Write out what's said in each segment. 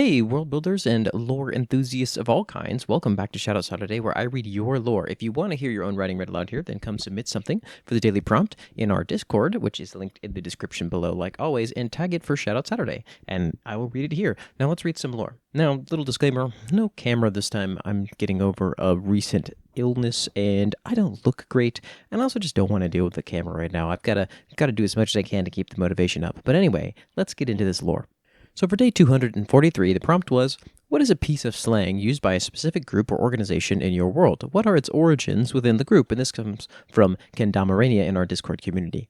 Hey, world builders and lore enthusiasts of all kinds, welcome back to Shoutout Saturday, where I read your lore. If you want to hear your own writing read aloud here, then come submit something for the daily prompt in our Discord, which is linked in the description below, like always, and tag it for Shoutout Saturday, and I will read it here. Now let's read some lore. Now, little disclaimer, no camera this time. I'm getting over a recent illness, and I don't look great, and I also just don't want to deal with the camera right now. I've got to do as much as I can to keep the motivation up. But anyway, let's get into this lore. So for day 243, the prompt was, what is a piece of slang used by a specific group or organization in your world? What are its origins within the group? And this comes from Kendamarania in our Discord community.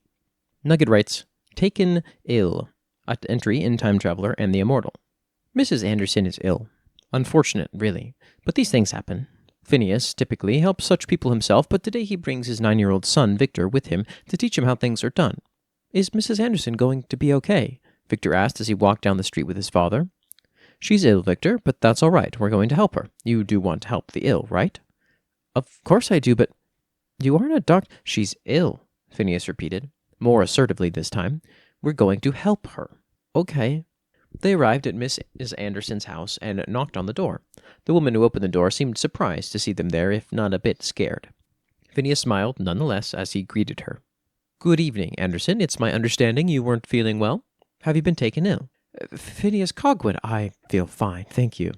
Nugget writes, taken ill, at entry in Time Traveler and the Immortal. Mrs. Anderson is ill. Unfortunate, really. But these things happen. Phineas typically helps such people himself, but today he brings his 9-year-old son, Victor, with him to teach him how things are done. Is Mrs. Anderson going to be okay? Victor asked as he walked down the street with his father. She's ill, Victor, but that's all right. We're going to help her. You do want to help the ill, right? Of course I do, but you aren't a doctor. She's ill, Phineas repeated, more assertively this time. We're going to help her. Okay. They arrived at Mrs. Anderson's house and knocked on the door. The woman who opened the door seemed surprised to see them there, if not a bit scared. Phineas smiled nonetheless as he greeted her. Good evening, Anderson. It's my understanding you weren't feeling well. Have you been taken ill? Phineas Cogwood, I feel fine, thank you.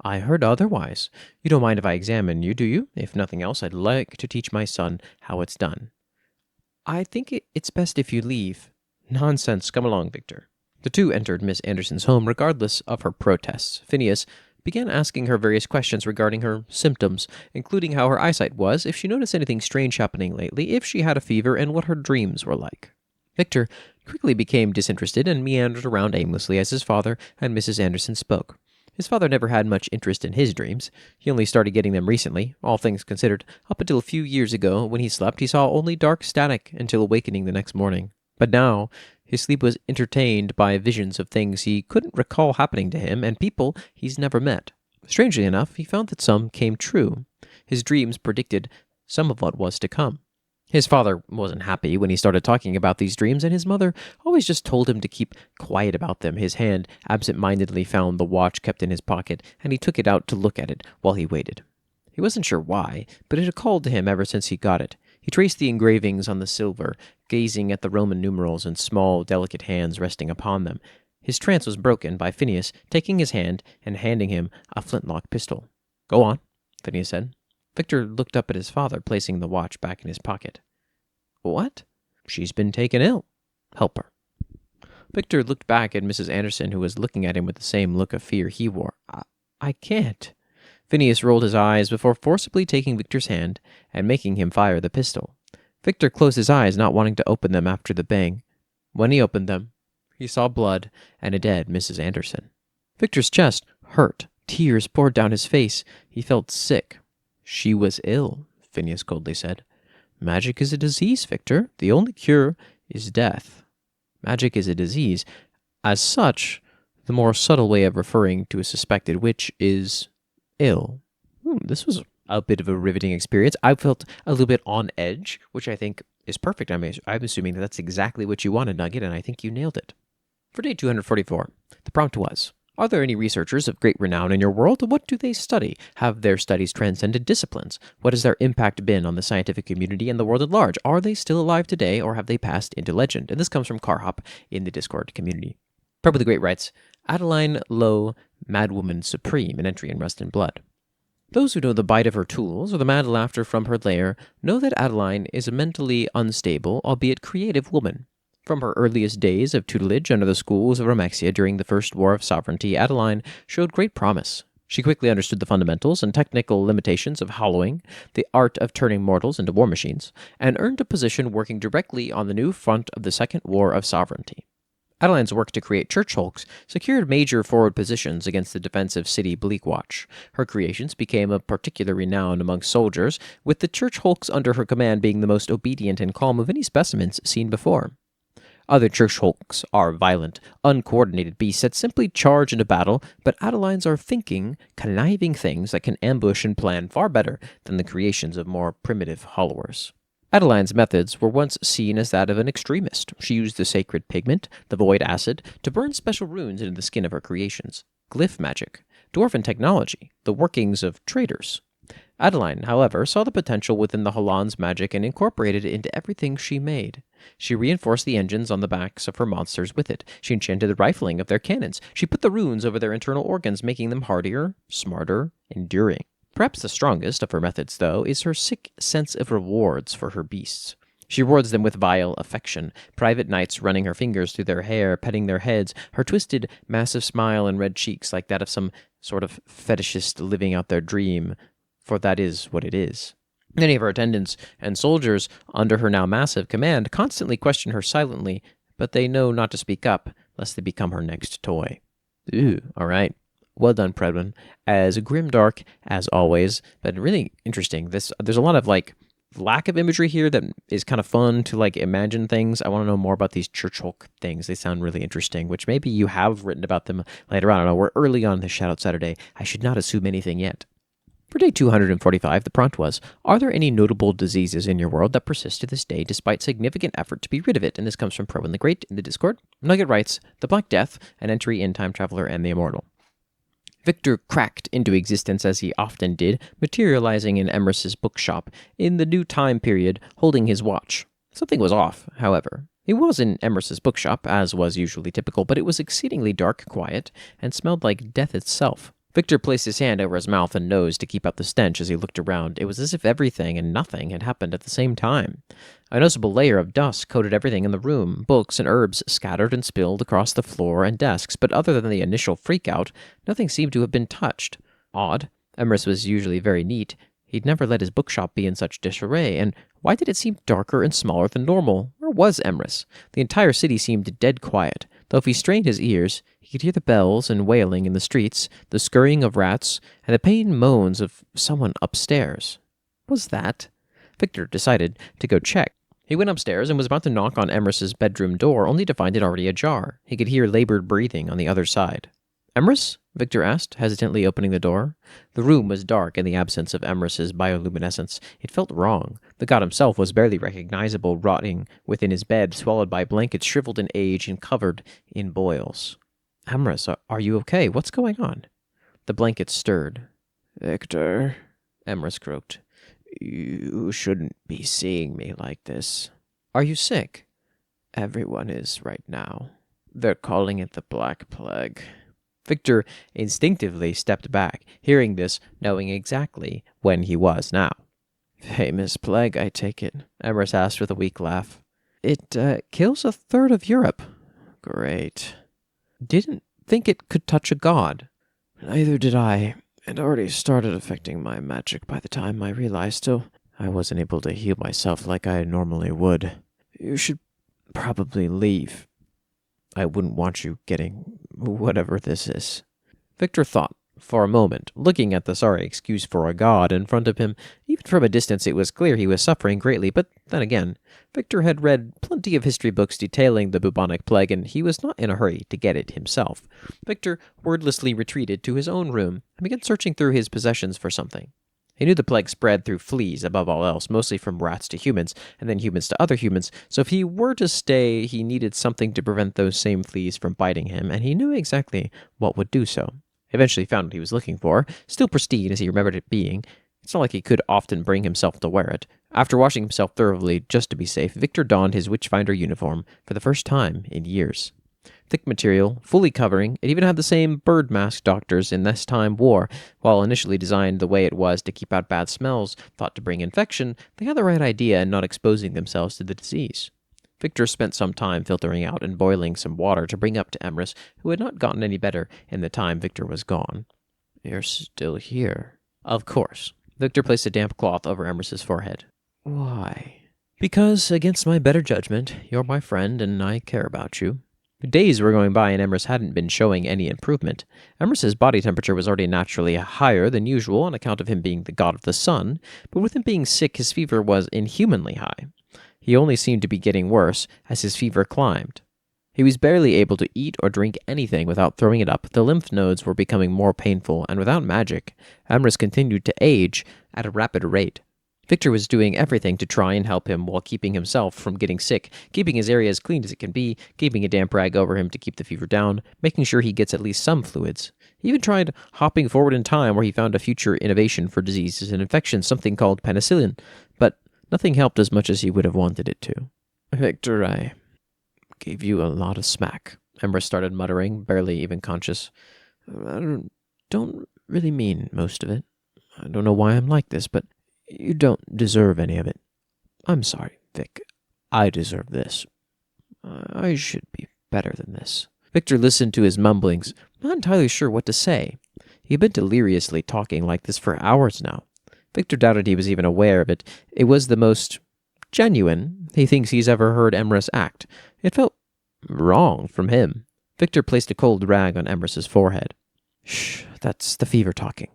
I heard otherwise. You don't mind if I examine you, do you? If nothing else, I'd like to teach my son how it's done. I think it's best if you leave. Nonsense, come along, Victor. The two entered Miss Anderson's home regardless of her protests. Phineas began asking her various questions regarding her symptoms, including how her eyesight was, if she noticed anything strange happening lately, if she had a fever, and what her dreams were like. Victor quickly became disinterested and meandered around aimlessly as his father and Mrs. Anderson spoke. His father never had much interest in his dreams. He only started getting them recently, all things considered. Up until a few years ago, when he slept, he saw only dark static until awakening the next morning. But now, his sleep was entertained by visions of things he couldn't recall happening to him and people he's never met. Strangely enough, he found that some came true. His dreams predicted some of what was to come. His father wasn't happy when he started talking about these dreams, and his mother always just told him to keep quiet about them. His hand absent-mindedly found the watch kept in his pocket, and he took it out to look at it while he waited. He wasn't sure why, but it had called to him ever since he got it. He traced the engravings on the silver, gazing at the Roman numerals and small, delicate hands resting upon them. His trance was broken by Phineas taking his hand and handing him a flintlock pistol. Go on, Phineas said. Victor looked up at his father, placing the watch back in his pocket. What? She's been taken ill. Help her. Victor looked back at Mrs. Anderson, who was looking at him with the same look of fear he wore. I can't. Phineas rolled his eyes before forcibly taking Victor's hand and making him fire the pistol. Victor closed his eyes, not wanting to open them after the bang. When he opened them, he saw blood and a dead Mrs. Anderson. Victor's chest hurt. Tears poured down his face. He felt sick. She was ill, Phineas coldly said. Magic is a disease, Victor. The only cure is death. Magic is a disease. As such, the more subtle way of referring to a suspected witch is ill. This was a bit of a riveting experience. I felt a little bit on edge, which I think is perfect. I'm assuming that's exactly what you wanted, Nugget, and I think you nailed it. For day 244, the prompt was, are there any researchers of great renown in your world? What do they study? Have their studies transcended disciplines? What has their impact been on the scientific community and the world at large? Are they still alive today, or have they passed into legend? And this comes from Carhop in the Discord community. Probably the Great writes, Adeline Lowe, Madwoman Supreme, an entry in Rust and Blood. Those who know the bite of her tools or the mad laughter from her lair know that Adeline is a mentally unstable, albeit creative woman. From her earliest days of tutelage under the schools of Romexia during the First War of Sovereignty, Adeline showed great promise. She quickly understood the fundamentals and technical limitations of hollowing, the art of turning mortals into war machines, and earned a position working directly on the new front of the Second War of Sovereignty. Adeline's work to create church hulks secured major forward positions against the defensive city Bleakwatch. Her creations became of particular renown among soldiers, with the church hulks under her command being the most obedient and calm of any specimens seen before. Other church hulks are violent, uncoordinated beasts that simply charge into battle, but Adeline's are thinking, conniving things that can ambush and plan far better than the creations of more primitive hollowers. Adeline's methods were once seen as that of an extremist. She used the sacred pigment, the void acid, to burn special runes into the skin of her creations. glyph magic, dwarven technology, the workings of traders. Adeline, however, saw the potential within the Holland's magic and incorporated it into everything she made. She reinforced the engines on the backs of her monsters with it. She enchanted the rifling of their cannons. She put the runes over their internal organs, making them hardier, smarter, enduring. Perhaps the strongest of her methods, though, is her sick sense of rewards for her beasts. She rewards them with vile affection, private nights running her fingers through their hair, petting their heads, her twisted, massive smile and red cheeks like that of some sort of fetishist living out their dream, for that is what it is. Many of her attendants and soldiers, under her now massive command, constantly question her silently, but they know not to speak up, lest they become her next toy. Ooh, all right. Well done, Predwin. As grimdark as always, but really interesting. There's a lot of, lack of imagery here that is kind of fun to, imagine things. I want to know more about these church hulk things. They sound really interesting, which maybe you have written about them later on. I don't know. We're early on this Shoutout Saturday. I should not assume anything yet. For day 245, the prompt was, are there any notable diseases in your world that persist to this day despite significant effort to be rid of it? And this comes from Pro and the Great in the Discord. Nugget writes, the Black Death, an entry in Time Traveler and the Immortal. Victor cracked into existence as he often did, materializing in Emrys's bookshop in the new time period, holding his watch. Something was off, however. It was in Emrys's bookshop, as was usually typical, but it was exceedingly dark, quiet, and smelled like death itself. Victor placed his hand over his mouth and nose to keep out the stench as he looked around. It was as if everything and nothing had happened at the same time. A noticeable layer of dust coated everything in the room, books and herbs scattered and spilled across the floor and desks, but other than the initial freak-out, nothing seemed to have been touched. Odd. Emrys was usually very neat. He'd never let his bookshop be in such disarray, and why did it seem darker and smaller than normal? Where was Emrys? The entire city seemed dead quiet, though if he strained his ears, he could hear the bells and wailing in the streets, the scurrying of rats, and the pained moans of someone upstairs. What was that? Victor decided to go check. He went upstairs and was about to knock on Emrys's bedroom door, only to find it already ajar. He could hear labored breathing on the other side. Emrys? Victor asked, hesitantly opening the door. The room was dark in the absence of Emrys's bioluminescence. It felt wrong. The god himself was barely recognizable, rotting within his bed, swallowed by blankets shriveled in age and covered in boils. Emrys, are you okay? What's going on? The blankets stirred. Victor, Emrys croaked. You shouldn't be seeing me like this. Are you sick? Everyone is right now. They're calling it the Black Plague. Victor instinctively stepped back, hearing this, knowing exactly when he was now. Famous plague, I take it, Emrys asked with a weak laugh. It kills a third of Europe. Great. Didn't think it could touch a god. Neither did I. It already started affecting my magic by the time I realized, so I wasn't able to heal myself like I normally would. You should probably leave. I wouldn't want you getting whatever this is. Victor thought for a moment, looking at the sorry excuse for a god in front of him. Even from a distance it was clear he was suffering greatly, but then again, Victor had read plenty of history books detailing the bubonic plague, and he was not in a hurry to get it himself. Victor wordlessly retreated to his own room and began searching through his possessions for something. He knew the plague spread through fleas above all else, mostly from rats to humans, and then humans to other humans, so if he were to stay, he needed something to prevent those same fleas from biting him, and he knew exactly what would do so. Eventually found what he was looking for, still pristine as he remembered it being. It's not like he could often bring himself to wear it. After washing himself thoroughly just to be safe, Victor donned his Witchfinder uniform for the first time in years. Thick material, fully covering, it even had the same bird mask doctors in this time wore. While initially designed the way it was to keep out bad smells thought to bring infection, they had the right idea in not exposing themselves to the disease. Victor spent some time filtering out and boiling some water to bring up to Emrys, who had not gotten any better in the time Victor was gone. You're still here. Of course. Victor placed a damp cloth over Emrys's forehead. Why? Because, against my better judgment, you're my friend and I care about you. Days were going by and Emrys hadn't been showing any improvement. Emrys's body temperature was already naturally higher than usual on account of him being the god of the sun, but with him being sick, his fever was inhumanly high. He only seemed to be getting worse as his fever climbed. He was barely able to eat or drink anything without throwing it up. The lymph nodes were becoming more painful, and without magic, Emrys continued to age at a rapid rate. Victor was doing everything to try and help him while keeping himself from getting sick, keeping his area as clean as it can be, keeping a damp rag over him to keep the fever down, making sure he gets at least some fluids. He even tried hopping forward in time where he found a future innovation for diseases and infections, something called penicillin, but nothing helped as much as he would have wanted it to. Victor, I gave you a lot of smack, Emrys started muttering, barely even conscious. I don't really mean most of it. I don't know why I'm like this, but you don't deserve any of it. I'm sorry, Vic. I deserve this. I should be better than this. Victor listened to his mumblings, not entirely sure what to say. He had been deliriously talking like this for hours now. Victor doubted he was even aware of it. It was the most genuine he thinks he's ever heard Emrys act. It felt wrong from him. Victor placed a cold rag on Emrys's forehead. Shh, that's the fever talking.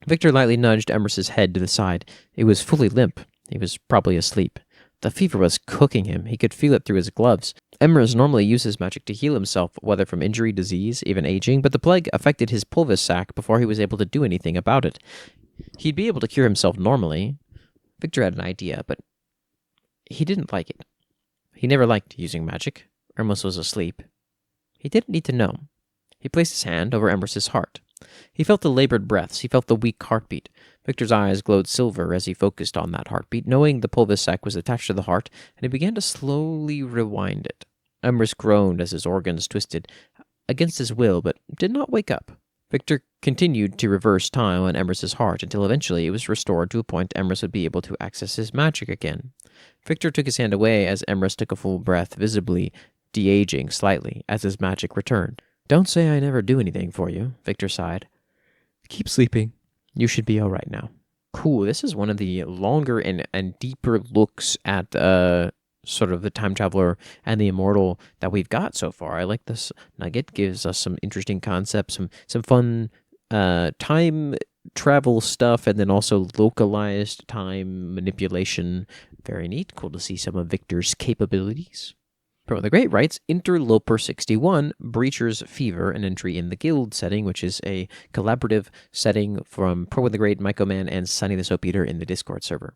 Victor lightly nudged Emrys's head to the side. It was fully limp. He was probably asleep. The fever was cooking him. He could feel it through his gloves. Emrys normally uses magic to heal himself, whether from injury, disease, even aging, but the plague affected his pulvis sac before he was able to do anything about it. He'd be able to cure himself normally. Victor had an idea, but he didn't like it. He never liked using magic. Emrys was asleep. He didn't need to know. He placed his hand over Emrys's heart. He felt the labored breaths. He felt the weak heartbeat. Victor's eyes glowed silver as he focused on that heartbeat, knowing the pulvis sac was attached to the heart, and he began to slowly rewind it. Emrys groaned as his organs twisted against his will, but did not wake up. Victor continued to reverse time on Emrys's heart until eventually it was restored to a point Emrys would be able to access his magic again. Victor took his hand away as Emrys took a full breath, visibly de-aging slightly as his magic returned. Don't say I never do anything for you, Victor sighed. Keep sleeping. You should be all right now. Cool. This is one of the longer and deeper looks at sort of the time traveler and the immortal that we've got so far. I like this. Nugget gives us some interesting concepts, some fun time travel stuff, and then also localized time manipulation. Very neat. Cool to see some of Victor's capabilities. Pro the Great writes, Interloper 61, Breacher's Fever, an entry in the Guild setting, which is a collaborative setting from Pro the Great, MycoMan, and Sunny the Soap Eater in the Discord server.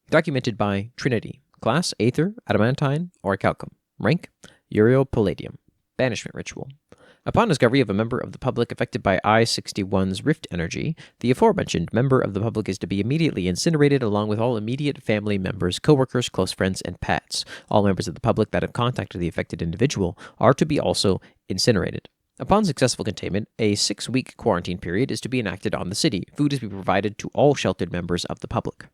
Documented by Trinity. Class, Aether, Adamantine, Orichalcum. Rank, Uriel Palladium. Banishment Ritual. Upon discovery of a member of the public affected by I-61's rift energy, the aforementioned member of the public is to be immediately incinerated along with all immediate family members, co-workers, close friends, and pets. All members of the public that have contacted the affected individual are to be also incinerated. Upon successful containment, a 6-week quarantine period is to be enacted on the city. Food is to be provided to all sheltered members of the public.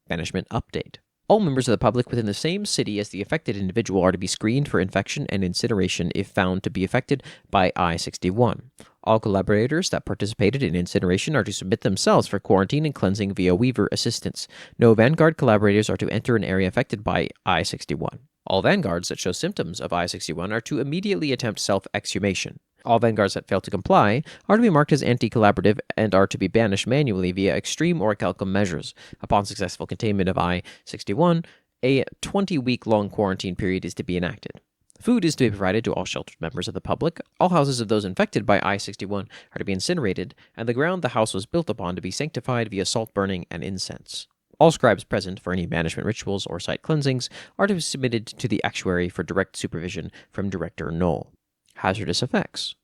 Banishment Update. All members of the public within the same city as the affected individual are to be screened for infection and incineration if found to be affected by I-61. All collaborators that participated in incineration are to submit themselves for quarantine and cleansing via Weaver assistance. No Vanguard collaborators are to enter an area affected by I-61. All Vanguards that show symptoms of I-61 are to immediately attempt self-exhumation. All Vanguards that fail to comply are to be marked as anti-collaborative and are to be banished manually via extreme orichalcum measures. Upon successful containment of I-61, a 20-week-long quarantine period is to be enacted. Food is to be provided to all sheltered members of the public. All houses of those infected by I-61 are to be incinerated, and the ground the house was built upon to be sanctified via salt burning and incense. All scribes present for any banishment rituals or site cleansings are to be submitted to the actuary for direct supervision from Director Knoll. Hazardous effects.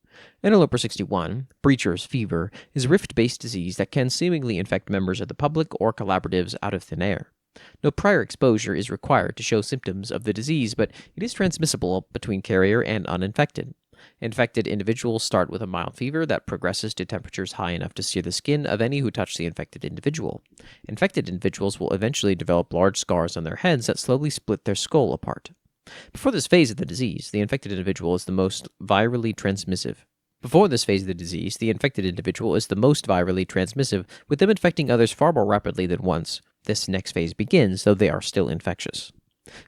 Interloper 61, Breacher's Fever, is a rift-based disease that can seemingly infect members of the public or collaboratives out of thin air. No prior exposure is required to show symptoms of the disease, but it is transmissible between carrier and uninfected. Infected individuals start with a mild fever that progresses to temperatures high enough to sear the skin of any who touch the infected individual. Infected individuals will eventually develop large scars on their heads that slowly split their skull apart. Before this phase of the disease, the infected individual is the most virally transmissive. With them infecting others far more rapidly than once. This next phase begins, though they are still infectious.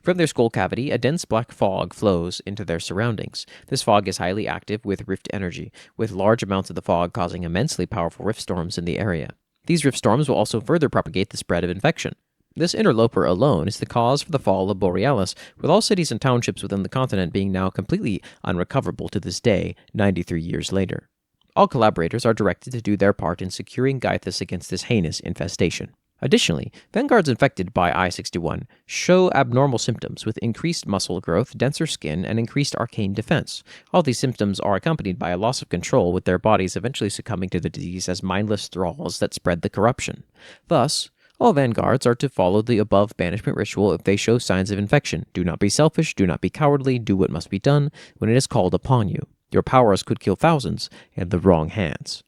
From their skull cavity, a dense black fog flows into their surroundings. This fog is highly active with rift energy, with large amounts of the fog causing immensely powerful rift storms in the area. These rift storms will also further propagate the spread of infection. This interloper alone is the cause for the fall of Borealis, with all cities and townships within the continent being now completely unrecoverable to this day, 93 years later. All collaborators are directed to do their part in securing Gythus against this heinous infestation. Additionally, vanguards infected by I-61 show abnormal symptoms with increased muscle growth, denser skin, and increased arcane defense. All these symptoms are accompanied by a loss of control, with their bodies eventually succumbing to the disease as mindless thralls that spread the corruption. Thus, all vanguards are to follow the above banishment ritual if they show signs of infection. Do not be selfish, do not be cowardly, do what must be done when it is called upon you. Your powers could kill thousands in the wrong hands.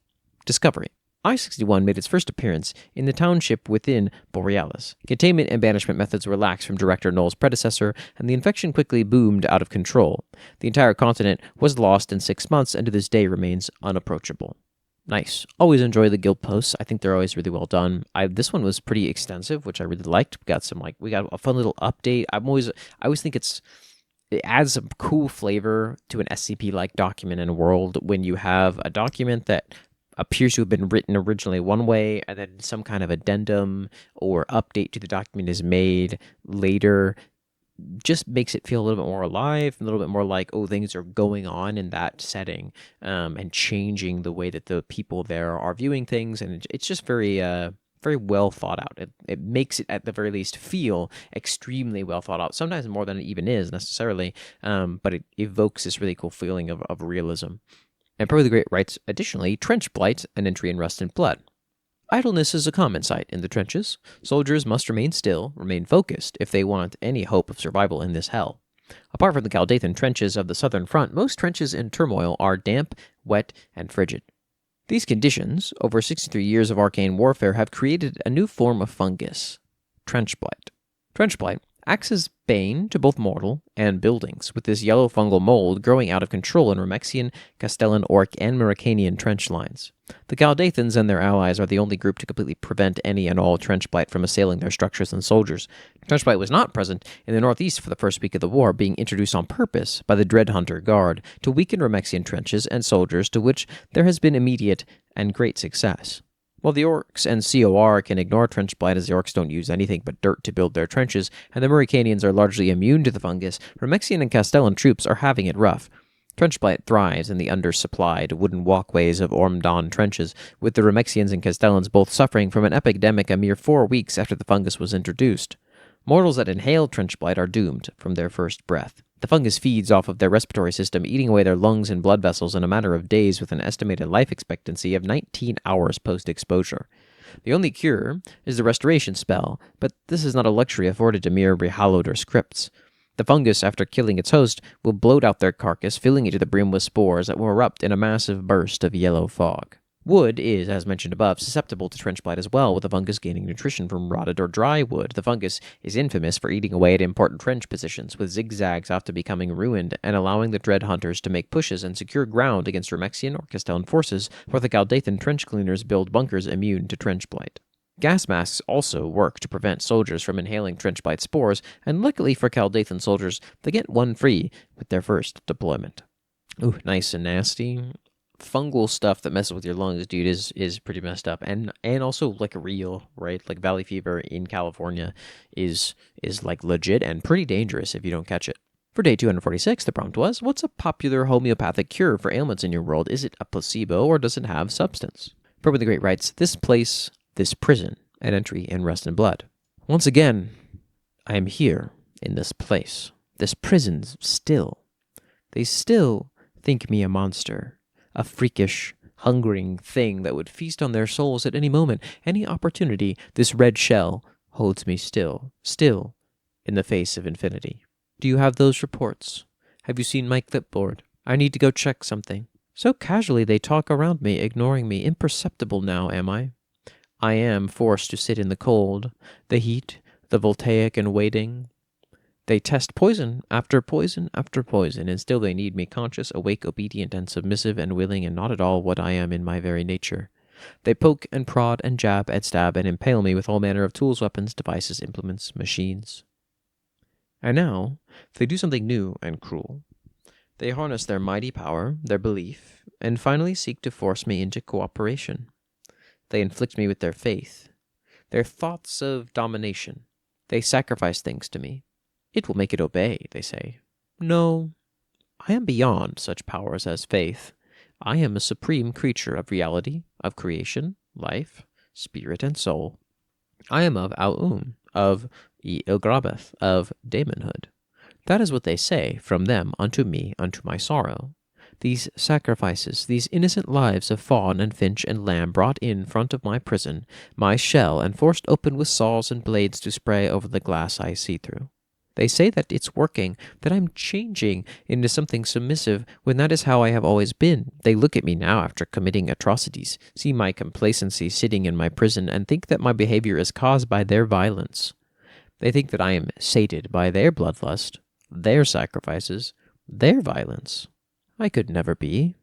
Discovery. I-61 made its first appearance in the township within Borealis. Containment and banishment methods were lax from Director Null's predecessor, and the infection quickly boomed out of control. The entire continent was lost in 6 months, and to this day remains unapproachable. Nice. Always enjoy the guild posts. I think they're always really well done. This one was pretty extensive, which I really liked. We got a fun little update. I always think it adds some cool flavor to an SCP-like document in a world when you have a document that appears to have been written originally one way, and then some kind of addendum or update to the document is made later. Just makes it feel a little bit more alive, a little bit more like, oh, things are going on in that setting, and changing the way that the people there are viewing things, and it's just very well thought out. It makes it, at the very least, feel extremely well thought out, sometimes more than it even is necessarily, but it evokes this really cool feeling of realism. And Pro the Great writes, additionally, Trench Blight, an entry in Rust and Blood. Idleness is a common sight in the trenches. Soldiers must remain still, remain focused, if they want any hope of survival in this hell. Apart from the Galdathan trenches of the southern front, most trenches in turmoil are damp, wet, and frigid. These conditions, over 63 years of arcane warfare, have created a new form of fungus, Trench Blight. Trench Blight acts as bane to both mortal and buildings, with this yellow fungal mold growing out of control in Remexian, Castellan, Orc, and Maricanian trench lines. The Galdathans and their allies are the only group to completely prevent any and all trench blight from assailing their structures and soldiers. Trench blight was not present in the northeast for the first week of the war, being introduced on purpose by the Dread Hunter Guard to weaken Remexian trenches and soldiers, to which there has been immediate and great success. While the Orcs and COR can ignore trench blight, as the Orcs don't use anything but dirt to build their trenches, and the Maricanians are largely immune to the fungus, Remexian and Castellan troops are having it rough. Trench blight thrives in the undersupplied wooden walkways of Ormdon trenches, with the Remexians and Castellans both suffering from an epidemic a mere 4 weeks after the fungus was introduced. Mortals that inhale trench blight are doomed from their first breath. The fungus feeds off of their respiratory system, eating away their lungs and blood vessels in a matter of days, with an estimated life expectancy of 19 hours post-exposure. The only cure is the restoration spell, but this is not a luxury afforded to mere rehallowed or scripts. The fungus, after killing its host, will bloat out their carcass, filling it to the brim with spores that will erupt in a massive burst of yellow fog. Wood is, as mentioned above, susceptible to trench blight as well, with the fungus gaining nutrition from rotted or dry wood. The fungus is infamous for eating away at important trench positions, with zigzags often becoming ruined and allowing the dread hunters to make pushes and secure ground against Remexian or Castellan forces, where the Galdathan trench cleaners build bunkers immune to trench blight. Gas masks also work to prevent soldiers from inhaling trench blight spores, and luckily for Galdathan soldiers, they get one free with their first deployment. Ooh, nice and nasty. Fungal stuff that messes with your lungs, dude, is pretty messed up, and also like real, right? Like valley fever in California is like legit and pretty dangerous if you don't catch it. For day 246, the prompt was, what's a popular homeopathic cure for ailments in your world? Is it a placebo, or does it have substance? Purple the Great writes, this place, this prison, an entry in Rust and Blood. Once again, I am here in this place. This prison still. They still think me a monster. A freakish, hungering thing that would feast on their souls at any moment, any opportunity. This red shell holds me still, in the face of infinity. Do you have those reports? Have you seen my clipboard? I need to go check something. So casually they talk around me, ignoring me. Imperceptible now, am I? I am forced to sit in the cold, the heat, the voltaic and waiting. They test poison after poison after poison, and still they need me conscious, awake, obedient, and submissive, and willing, and not at all what I am in my very nature. They poke and prod and jab and stab and impale me with all manner of tools, weapons, devices, implements, machines. And now, they do something new and cruel. They harness their mighty power, their belief, and finally seek to force me into cooperation. They inflict me with their faith, their thoughts of domination. They sacrifice things to me. It will make it obey, they say. No, I am beyond such powers as faith. I am a supreme creature of reality, of creation, life, spirit, and soul. I am of Aum, of Ilgrabeth, of daemonhood. That is what they say from them unto me, unto my sorrow. These sacrifices, these innocent lives of fawn and finch and lamb brought in front of my prison, my shell, and forced open with saws and blades to spray over the glass I see through. They say that it's working, that I'm changing into something submissive, when that is how I have always been. They look at me now after committing atrocities, see my complacency sitting in my prison, and think that my behavior is caused by their violence. They think that I am sated by their bloodlust, their sacrifices, their violence. I could never be.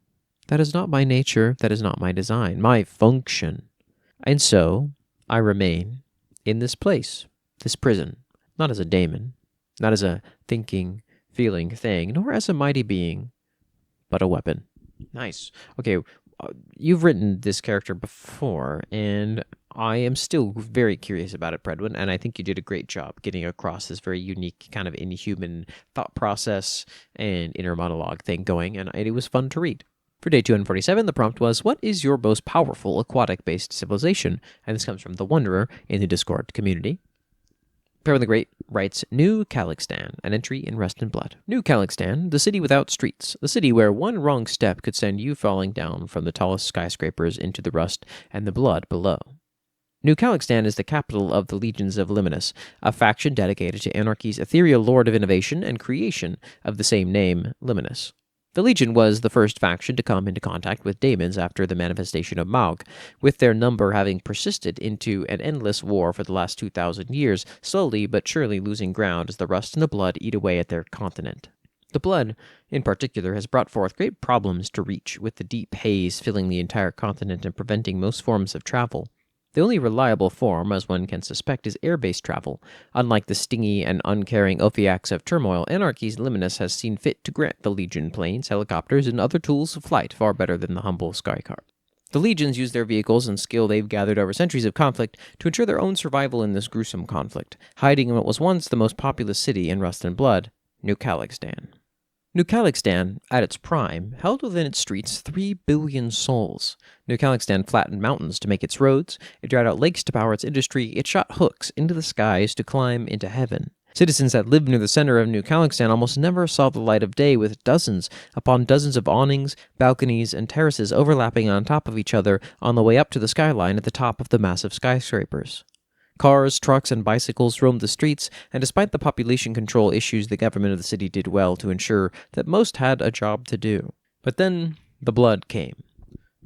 That is not my nature, that is not my design, my function. And so, I remain in this place, this prison, not as a daemon, not as a thinking, feeling thing, nor as a mighty being, but a weapon. Nice. Okay, you've written this character before, and I am still very curious about it, Predwin, and I think you did a great job getting across this very unique kind of inhuman thought process and inner monologue thing going, and it was fun to read. For day 247, the prompt was, what is your most powerful aquatic-based civilization? And this comes from The Wanderer in the Discord community. Perrin the Great writes, New Calixtan, an entry in Rest and Blood. New Calixtan, the city without streets, the city where one wrong step could send you falling down from the tallest skyscrapers into the rust and the blood below. New Calixtan is the capital of the Legions of Liminus, a faction dedicated to Anarchy's ethereal lord of innovation and creation of the same name, Liminus. The Legion was the first faction to come into contact with daemons after the manifestation of Maug, with their number having persisted into an endless war for the last 2,000 years, slowly but surely losing ground as the rust and the blood eat away at their continent. The blood, in particular, has brought forth great problems to reach, with the deep haze filling the entire continent and preventing most forms of travel. The only reliable form, as one can suspect, is air-based travel. Unlike the stingy and uncaring Ophiacs of turmoil, Anarchy's Liminus has seen fit to grant the Legion planes, helicopters, and other tools of flight far better than the humble skycar. The Legions use their vehicles and skill they've gathered over centuries of conflict to ensure their own survival in this gruesome conflict, hiding in what was once the most populous city in Rust and Blood, New Calixtan. New Calixtan, at its prime, held within its streets 3 billion souls. New Calixtan flattened mountains to make its roads, it dried out lakes to power its industry, it shot hooks into the skies to climb into heaven. Citizens that lived near the center of New Calixtan almost never saw the light of day, with dozens upon dozens of awnings, balconies, and terraces overlapping on top of each other on the way up to the skyline at the top of the massive skyscrapers. Cars, trucks, and bicycles roamed the streets, and despite the population control issues, the government of the city did well to ensure that most had a job to do. But then the blood came.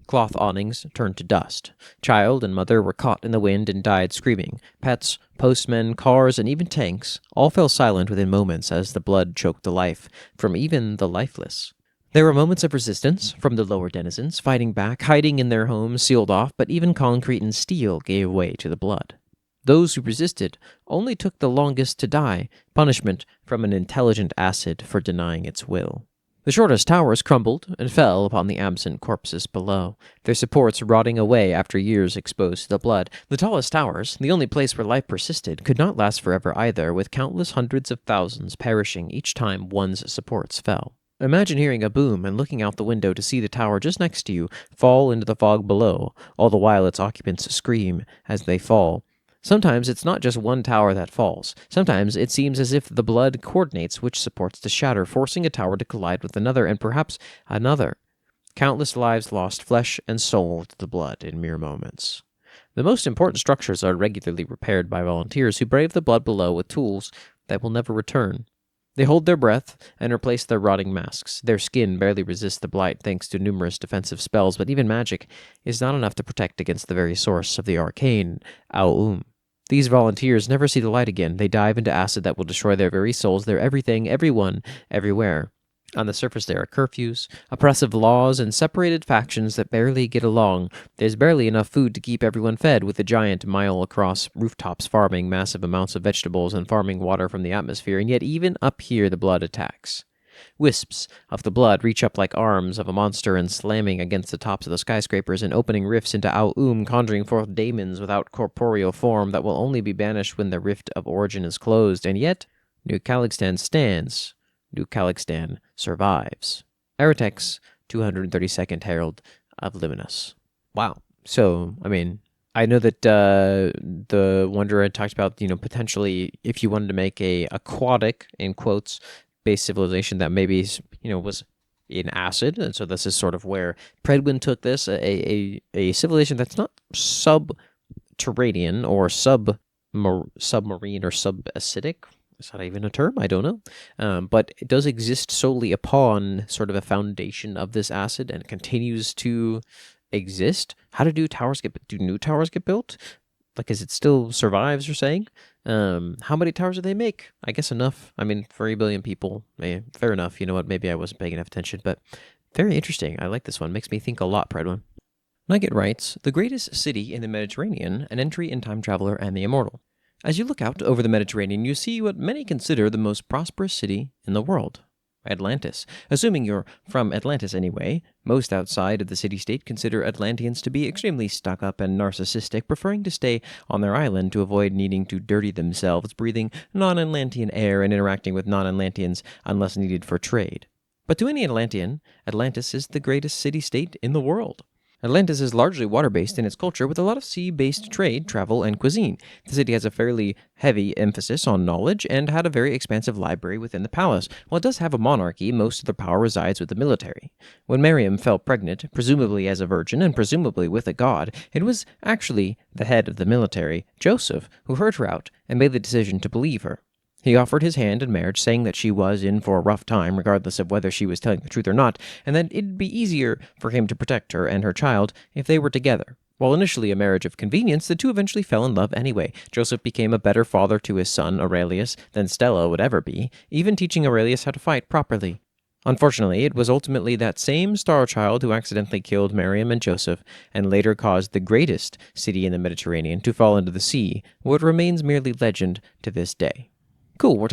Cloth awnings turned to dust. Child and mother were caught in the wind and died screaming. Pets, postmen, cars, and even tanks all fell silent within moments as the blood choked the life from even the lifeless. There were moments of resistance from the lower denizens, fighting back, hiding in their homes, sealed off, but even concrete and steel gave way to the blood. Those who resisted only took the longest to die, punishment from an intelligent acid for denying its will. The shortest towers crumbled and fell upon the absent corpses below, their supports rotting away after years exposed to the blood. The tallest towers, the only place where life persisted, could not last forever either, with countless hundreds of thousands perishing each time one's supports fell. Imagine hearing a boom and looking out the window to see the tower just next to you fall into the fog below, all the while its occupants scream as they fall. Sometimes it's not just one tower that falls. Sometimes it seems as if the blood coordinates which supports to shatter, forcing a tower to collide with another and perhaps another. Countless lives lost flesh and soul to the blood in mere moments. The most important structures are regularly repaired by volunteers who brave the blood below with tools that will never return. They hold their breath and replace their rotting masks. Their skin barely resists the blight thanks to numerous defensive spells, but even magic is not enough to protect against the very source of the arcane, Aum. These volunteers never see the light again. They dive into acid that will destroy their very souls, their everything, everyone, everywhere. On the surface there are curfews, oppressive laws, and separated factions that barely get along. There's barely enough food to keep everyone fed, with the giant mile-across rooftops farming massive amounts of vegetables and farming water from the atmosphere, and yet even up here the blood attacks. Wisps of the blood reach up like arms of a monster and slamming against the tops of the skyscrapers and opening rifts into Aum, conjuring forth daemons without corporeal form that will only be banished when the rift of origin is closed. And yet, New Calixtan stands. New Calixtan survives. Aratex, 232nd Herald of Liminus. Wow. So, I know that the Wanderer had talked about, potentially if you wanted to make a aquatic, in quotes, based civilization that maybe, was in acid. And so this is sort of where Predwin took this, a civilization that's not subterranean or submarine or subacidic. Is that even a term? I don't know. But it does exist solely upon sort of a foundation of this acid and continues to exist. How do new towers get built? Like, is it still survives, you're saying? How many towers do they make? I guess enough. I mean, for 8 billion people, fair enough. You know what? Maybe I wasn't paying enough attention, but very interesting. I like this one. Makes me think a lot, Predwin. Nugget writes, the greatest city in the Mediterranean, an entry in Time Traveler and the Immortal. As you look out over the Mediterranean, you see what many consider the most prosperous city in the world. Atlantis. Assuming you're from Atlantis anyway, most outside of the city-state consider Atlanteans to be extremely stuck-up and narcissistic, preferring to stay on their island to avoid needing to dirty themselves, breathing non-Atlantean air and interacting with non-Atlanteans unless needed for trade. But to any Atlantean, Atlantis is the greatest city-state in the world. Atlantis is largely water-based in its culture, with a lot of sea-based trade, travel, and cuisine. The city has a fairly heavy emphasis on knowledge and had a very expansive library within the palace. While it does have a monarchy, most of the power resides with the military. When Miriam fell pregnant, presumably as a virgin and presumably with a god, it was actually the head of the military, Joseph, who heard her out and made the decision to believe her. He offered his hand in marriage, saying that she was in for a rough time, regardless of whether she was telling the truth or not, and that it'd be easier for him to protect her and her child if they were together. While initially a marriage of convenience, the two eventually fell in love anyway. Joseph became a better father to his son, Aurelius, than Stella would ever be, even teaching Aurelius how to fight properly. Unfortunately, it was ultimately that same star child who accidentally killed Miriam and Joseph, and later caused the greatest city in the Mediterranean to fall into the sea, where it remains merely legend to this day. Cool.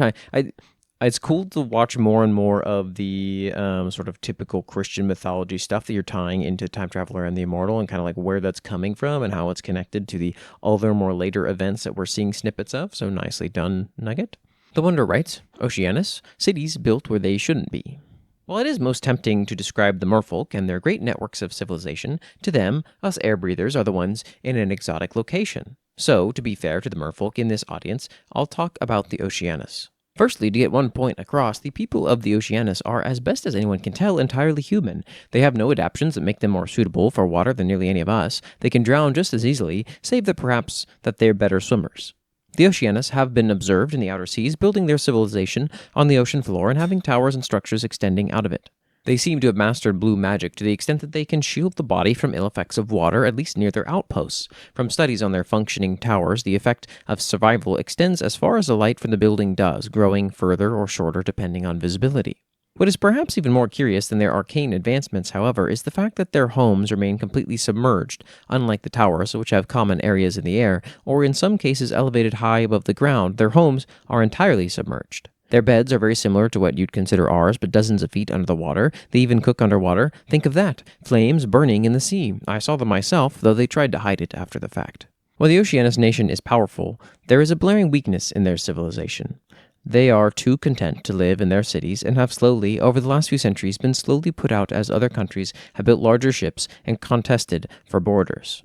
It's cool to watch more and more of the sort of typical Christian mythology stuff that you're tying into Time Traveler and the Immortal, and kind of like where that's coming from and how it's connected to the other more later events that we're seeing snippets of. So nicely done, Nugget. The Wonder writes, Oceanus, cities built where they shouldn't be. While it is most tempting to describe the merfolk and their great networks of civilization, to them, us air breathers are the ones in an exotic location. So, to be fair to the merfolk in this audience, I'll talk about the Oceanus. Firstly, to get one point across, the people of the Oceanus are, as best as anyone can tell, entirely human. They have no adaptations that make them more suitable for water than nearly any of us. They can drown just as easily, save that perhaps that they're better swimmers. The Oceanus have been observed in the outer seas, building their civilization on the ocean floor and having towers and structures extending out of it. They seem to have mastered blue magic to the extent that they can shield the body from ill effects of water, at least near their outposts. From studies on their functioning towers, the effect of survival extends as far as the light from the building does, growing further or shorter depending on visibility. What is perhaps even more curious than their arcane advancements, however, is the fact that their homes remain completely submerged, unlike the towers, which have common areas in the air, or in some cases elevated high above the ground. Their homes are entirely submerged. Their beds are very similar to what you'd consider ours, but dozens of feet under the water. They even cook underwater. Think of that. Flames burning in the sea. I saw them myself, though they tried to hide it after the fact. While the Oceanus nation is powerful, there is a glaring weakness in their civilization. They are too content to live in their cities and have slowly, over the last few centuries, been slowly put out as other countries have built larger ships and contested for borders.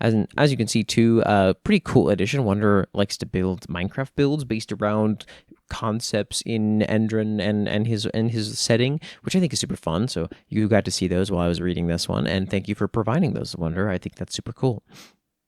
As you can see, too, a pretty cool addition. Wonder likes to build Minecraft builds based around concepts in Endron and his setting, which I think is super fun. So you got to see those while I was reading this one, and thank you for providing those, Wonder. I think that's super cool.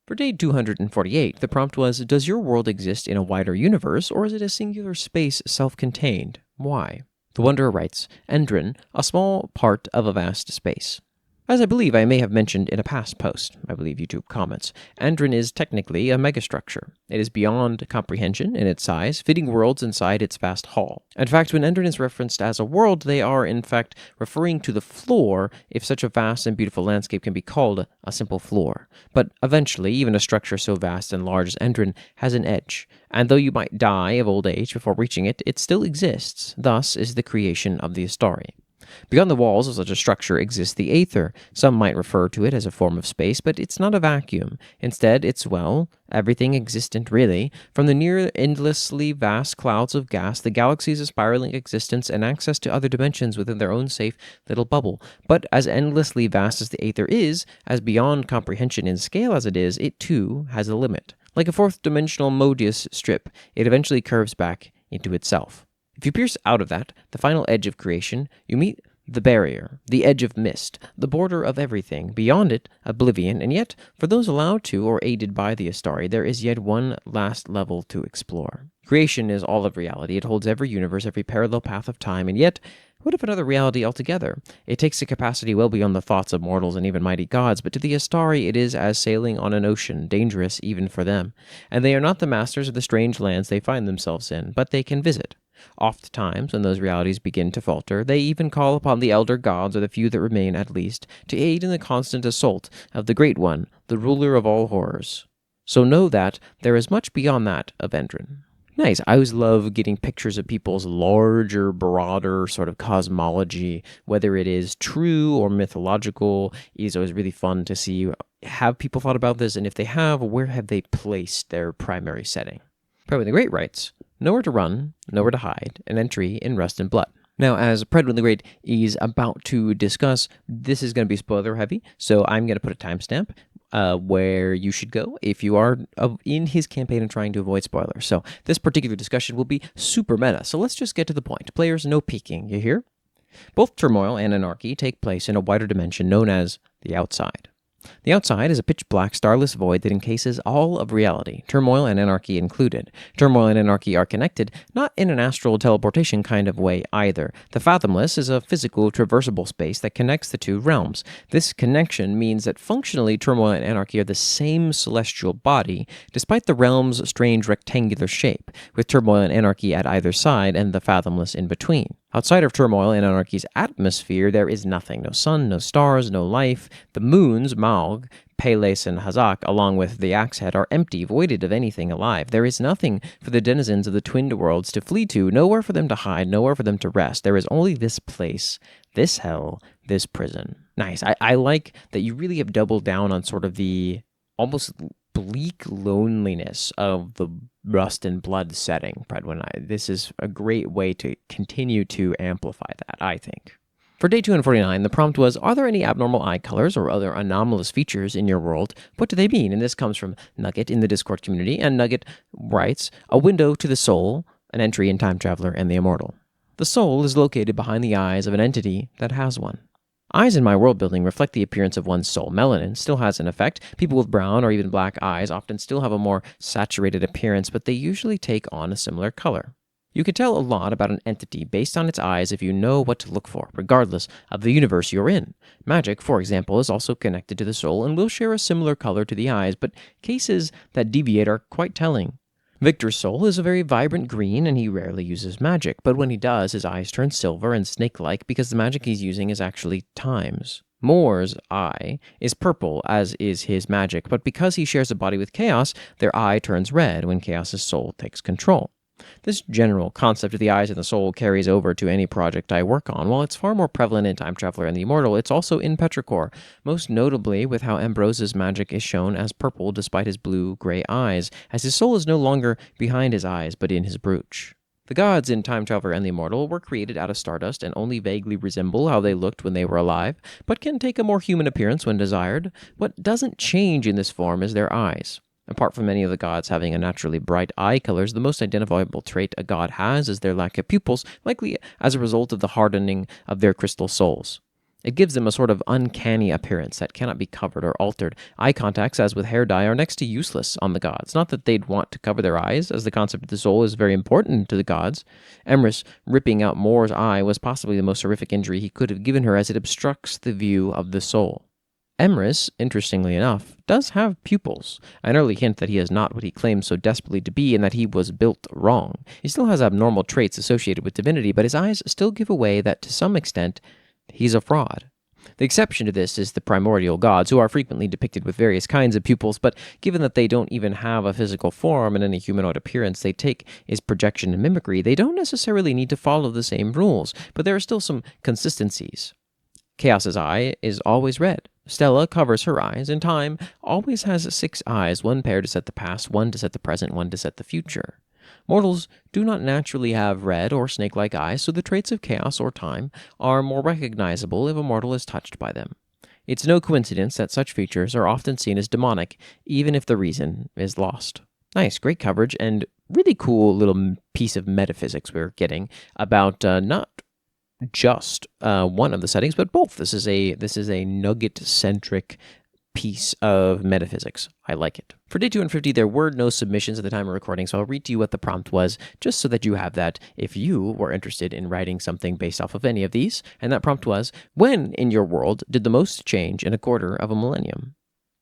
For day 248, the prompt was, does your world exist in a wider universe, or is it a singular space self-contained? Why? The Wanderer writes, Endron, a small part of a vast space. As I believe I may have mentioned in a past post, I believe YouTube comments, Endron is technically a megastructure. It is beyond comprehension in its size, fitting worlds inside its vast hall. In fact, when Endron is referenced as a world, they are in fact referring to the floor, if such a vast and beautiful landscape can be called a simple floor. But eventually, even a structure so vast and large as Endron has an edge, and though you might die of old age before reaching it, it still exists. Thus is the creation of the Astari. Beyond the walls of such a structure exists the aether. Some might refer to it as a form of space, but it's not a vacuum. Instead, it's, well, everything existent, really. From the near endlessly vast clouds of gas, the galaxies of spiraling existence, and access to other dimensions within their own safe little bubble. But as endlessly vast as the aether is, as beyond comprehension in scale as it is, it too has a limit. Like a fourth-dimensional Mobius strip, it eventually curves back into itself. If you pierce out of that, the final edge of creation, you meet the barrier, the edge of mist, the border of everything. Beyond it, oblivion, and yet, for those allowed to or aided by the Astari, there is yet one last level to explore. Creation is all of reality. It holds every universe, every parallel path of time, and yet, what if another reality altogether? It takes a capacity well beyond the thoughts of mortals and even mighty gods, but to the Astari it is as sailing on an ocean, dangerous even for them. And they are not the masters of the strange lands they find themselves in, but they can visit. Oft-times, when those realities begin to falter, they even call upon the elder gods, or the few that remain at least, to aid in the constant assault of the Great One, the ruler of all horrors. So know that there is much beyond that of Endrin. Nice. I always love getting pictures of people's larger, broader sort of cosmology, whether it is true or mythological. It's always really fun to see, have people thought about this, and if they have, where have they placed their primary setting? Predwin the Great writes, nowhere to run, nowhere to hide, an entry in Rust and Blood. Now, as Predwin the Great is about to discuss, this is going to be spoiler heavy, so I'm going to put a timestamp where you should go if you are in his campaign and trying to avoid spoilers. So this particular discussion will be super meta, so let's just get to the point. Players, no peeking, you hear? Both turmoil and anarchy take place in a wider dimension known as the outside. The outside is a pitch-black, starless void that encases all of reality, turmoil and anarchy included. Turmoil and anarchy are connected, not in an astral teleportation kind of way either. The fathomless is a physical, traversable space that connects the two realms. This connection means that functionally turmoil and anarchy are the same celestial body, despite the realm's strange rectangular shape, with turmoil and anarchy at either side and the fathomless in between. Outside of turmoil and anarchy's atmosphere, there is nothing. No sun, no stars, no life. The moons, Maug, Peleus, and Hazak, along with the Axehead, are empty, voided of anything alive. There is nothing for the denizens of the twinned worlds to flee to, nowhere for them to hide, nowhere for them to rest. There is only this place, this hell, this prison. Nice. I like that you really have doubled down on sort of the almost bleak loneliness of the Rust and Blood setting, Predwin. This is a great way to continue to amplify that, I think. For day 249, the prompt was, are there any abnormal eye colors or other anomalous features in your world? What do they mean? And this comes from Nugget in the Discord community, and Nugget writes, a window to the soul, an entry in Time Traveler and the Immortal. The soul is located behind the eyes of an entity that has one. Eyes in my world building reflect the appearance of one's soul. Melanin still has an effect. People with brown or even black eyes often still have a more saturated appearance, but they usually take on a similar color. You can tell a lot about an entity based on its eyes if you know what to look for, regardless of the universe you're in. Magic, for example, is also connected to the soul and will share a similar color to the eyes, but cases that deviate are quite telling. Victor's soul is a very vibrant green, and he rarely uses magic, but when he does, his eyes turn silver and snake-like because the magic he's using is actually Time's. Moore's eye is purple, as is his magic, but because he shares a body with Chaos, their eye turns red when Chaos's soul takes control. This general concept of the eyes and the soul carries over to any project I work on. While it's far more prevalent in Time Traveler and the Immortal, it's also in Petrichor, most notably with how Ambrose's magic is shown as purple despite his blue-gray eyes, as his soul is no longer behind his eyes but in his brooch. The gods in Time Traveler and the Immortal were created out of stardust and only vaguely resemble how they looked when they were alive, but can take a more human appearance when desired. What doesn't change in this form is their eyes. Apart from many of the gods having unnaturally bright eye colors, the most identifiable trait a god has is their lack of pupils, likely as a result of the hardening of their crystal souls. It gives them a sort of uncanny appearance that cannot be covered or altered. Eye contacts, as with hair dye, are next to useless on the gods. Not that they'd want to cover their eyes, as the concept of the soul is very important to the gods. Emrys ripping out Moore's eye was possibly the most horrific injury he could have given her, as it obstructs the view of the soul. Emrys, interestingly enough, does have pupils, an early hint that he is not what he claims so desperately to be and that he was built wrong. He still has abnormal traits associated with divinity, but his eyes still give away that, to some extent, he's a fraud. The exception to this is the primordial gods, who are frequently depicted with various kinds of pupils, but given that they don't even have a physical form and any humanoid appearance they take is projection and mimicry, they don't necessarily need to follow the same rules, but there are still some consistencies. Chaos's eye is always red. Stella covers her eyes, and Time always has 6 eyes, 1 pair to set the past, 1 to set the present, 1 to set the future. Mortals do not naturally have red or snake-like eyes, so the traits of Chaos or Time are more recognizable if a mortal is touched by them. It's no coincidence that such features are often seen as demonic, even if the reason is lost. Nice, great coverage, and really cool little piece of metaphysics we're getting about not just one of the settings, but both. This is a Nugget-centric piece of metaphysics. I like it. For day 250, there were no submissions at the time of recording, so I'll read to you what the prompt was, just so that you have that if you were interested in writing something based off of any of these. And that prompt was, when in your world did the most change in a quarter of a millennium?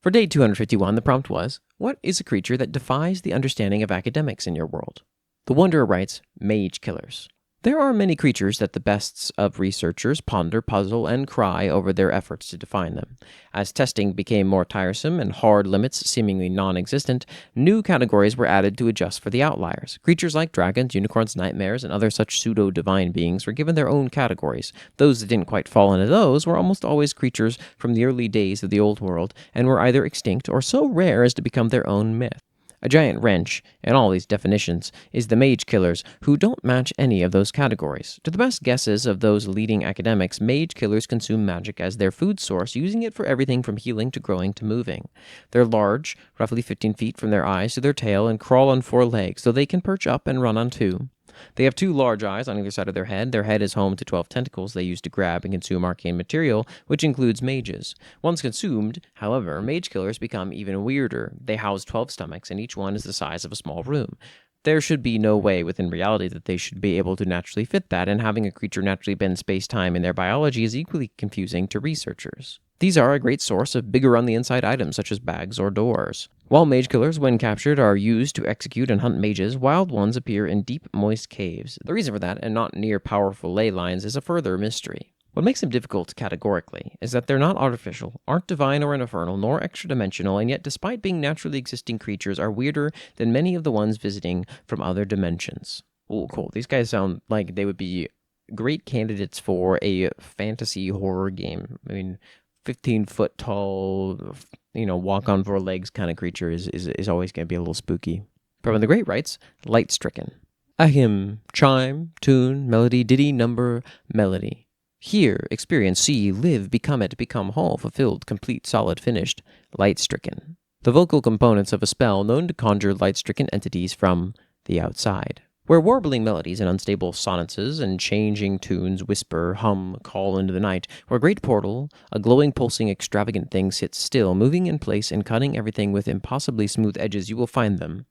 For day 251, the prompt was, what is a creature that defies the understanding of academics in your world? The Wanderer writes, mage killers. There are many creatures that the bests of researchers ponder, puzzle, and cry over their efforts to define them. As testing became more tiresome and hard limits seemingly non-existent, new categories were added to adjust for the outliers. Creatures like dragons, unicorns, nightmares, and other such pseudo-divine beings were given their own categories. Those that didn't quite fall into those were almost always creatures from the early days of the old world, and were either extinct or so rare as to become their own myth. A giant wrench, in all these definitions, is the mage killers, who don't match any of those categories. To the best guesses of those leading academics, mage killers consume magic as their food source, using it for everything from healing to growing to moving. They're large, roughly 15 feet from their eyes to their tail, and crawl on 4 legs, though they can perch up and run on 2. They have 2 large eyes on either side of their head. Their head is home to 12 tentacles they use to grab and consume arcane material, which includes mages. Once consumed, however, mage killers become even weirder. They house 12 stomachs, and each one is the size of a small room. There should be no way within reality that they should be able to naturally fit that, and having a creature naturally bend space-time in their biology is equally confusing to researchers. These are a great source of bigger on the inside items such as bags or doors. While mage killers, when captured, are used to execute and hunt mages, wild ones appear in deep, moist caves. The reason for that, and not near powerful ley lines, is a further mystery. What makes them difficult categorically is that they're not artificial, aren't divine or infernal, nor extra-dimensional, and yet despite being naturally existing creatures, are weirder than many of the ones visiting from other dimensions. Oh, cool. These guys sound like they would be great candidates for a fantasy horror game. I mean, 15-foot tall, walk on 4 legs kind of creature is always going to be a little spooky. From the Great writes, light stricken. A hymn, chime, tune, melody, ditty, number, melody. Hear, experience, see, live, become it, become whole, fulfilled, complete, solid, finished, light stricken. The vocal components of a spell known to conjure light stricken entities from the outside. Where warbling melodies and unstable sonnances and changing tunes whisper, hum, call into the night, where great portal, a glowing, pulsing, extravagant thing sits still, moving in place and cutting everything with impossibly smooth edges, you will find them.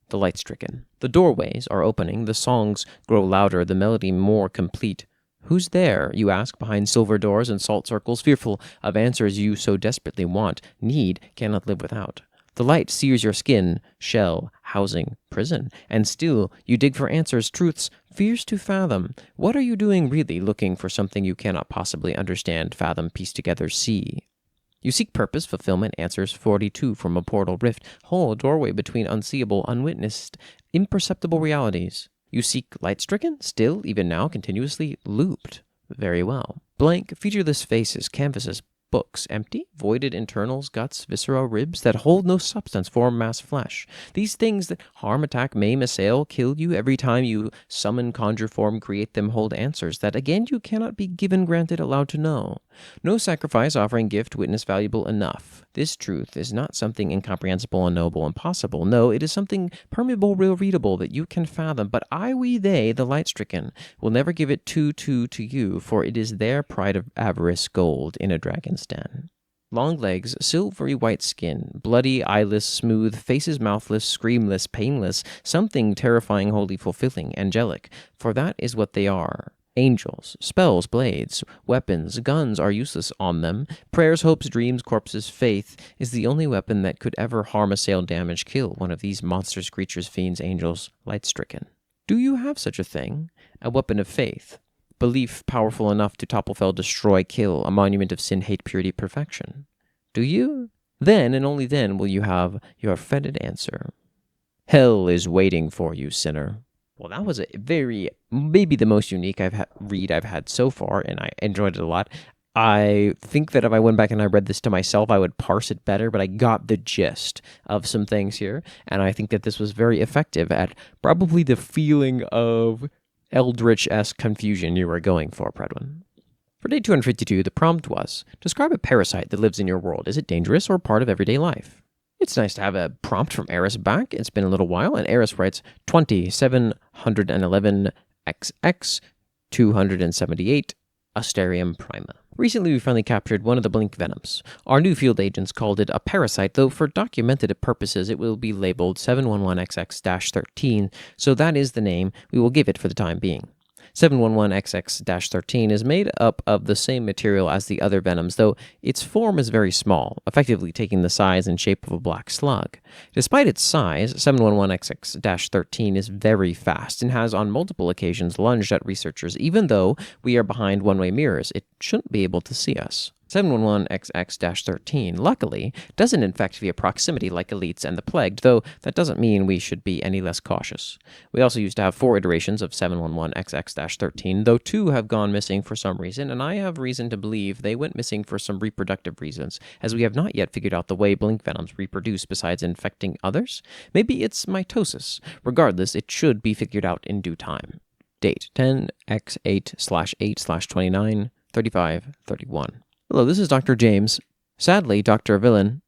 The light-stricken. The doorways are opening, the songs grow louder, the melody more complete. Who's there, you ask, behind silver doors and salt circles, fearful of answers you so desperately want, need, cannot live without. The light sears your skin, shell, housing, prison, and still you dig for answers, truths, fierce to fathom. What are you doing really, looking for something you cannot possibly understand, fathom, piece together, see? You seek purpose, fulfillment, answers 42 from a portal rift, whole doorway between unseeable, unwitnessed, imperceptible realities. You seek light-stricken, still, even now, continuously looped. Very well. Blank, featureless faces, canvases, books, empty, voided internals, guts, viscera, ribs that hold no substance, form, mass, flesh. These things that harm, attack, maim, assail, kill you every time you summon, conjure, form, create them, hold answers that again you cannot be given, granted, allowed to know. No sacrifice, offering, gift, witness valuable enough. This truth is not something incomprehensible, unknowable, impossible. No, it is something permeable, real, readable that you can fathom. But I, we, they, the light-stricken, will never give it to you, for it is their pride of avarice, gold in a dragon's den. Long legs, silvery white skin, bloody, eyeless, smooth, faces mouthless, screamless, painless, something terrifying, wholly fulfilling, angelic, for that is what they are. Angels, spells, blades, weapons, guns are useless on them. Prayers, hopes, dreams, corpses, faith is the only weapon that could ever harm, assail, damage, kill one of these monsters, creatures, fiends, angels, light-stricken. Do you have such a thing? A weapon of faith? belief powerful enough to topple, fell, destroy, kill, a monument of sin, hate, purity, perfection? Do you? Then and only then will you have your fetid answer. Hell is waiting for you, sinner. Well, that was a maybe the most unique read I've had so far, and I enjoyed it a lot. I think that if I went back and I read this to myself, I would parse it better, but I got the gist of some things here, and I think that this was very effective at probably the feeling of Eldritch-esque confusion you were going for, Predwin. For day 252, the prompt was, describe a parasite that lives in your world. Is it dangerous or part of everyday life? It's nice to have a prompt from Aris back. It's been a little while, and Aris writes 2711 XX 278 Asterium prima. Recently, we finally captured one of the blink venoms. Our new field agents called it a parasite, though for documented purposes it will be labeled 711XX-13, so that is the name we will give it for the time being. 711XX-13 is made up of the same material as the other venoms, though its form is very small, effectively taking the size and shape of a black slug. Despite its size, 711XX-13 is very fast and has on multiple occasions lunged at researchers. Even though we are behind one-way mirrors, it shouldn't be able to see us. 711XX-13, luckily, doesn't infect via proximity like elites and the plagued, though that doesn't mean we should be any less cautious. We also used to have 4 iterations of 711XX-13, though 2 have gone missing for some reason, and I have reason to believe they went missing for some reproductive reasons, as we have not yet figured out the way blink venoms reproduce besides infecting others. Maybe it's mitosis. Regardless, it should be figured out in due time. Date 10x8/8/29/35/31. Hello, this is Dr. James. Sadly, Dr. Villain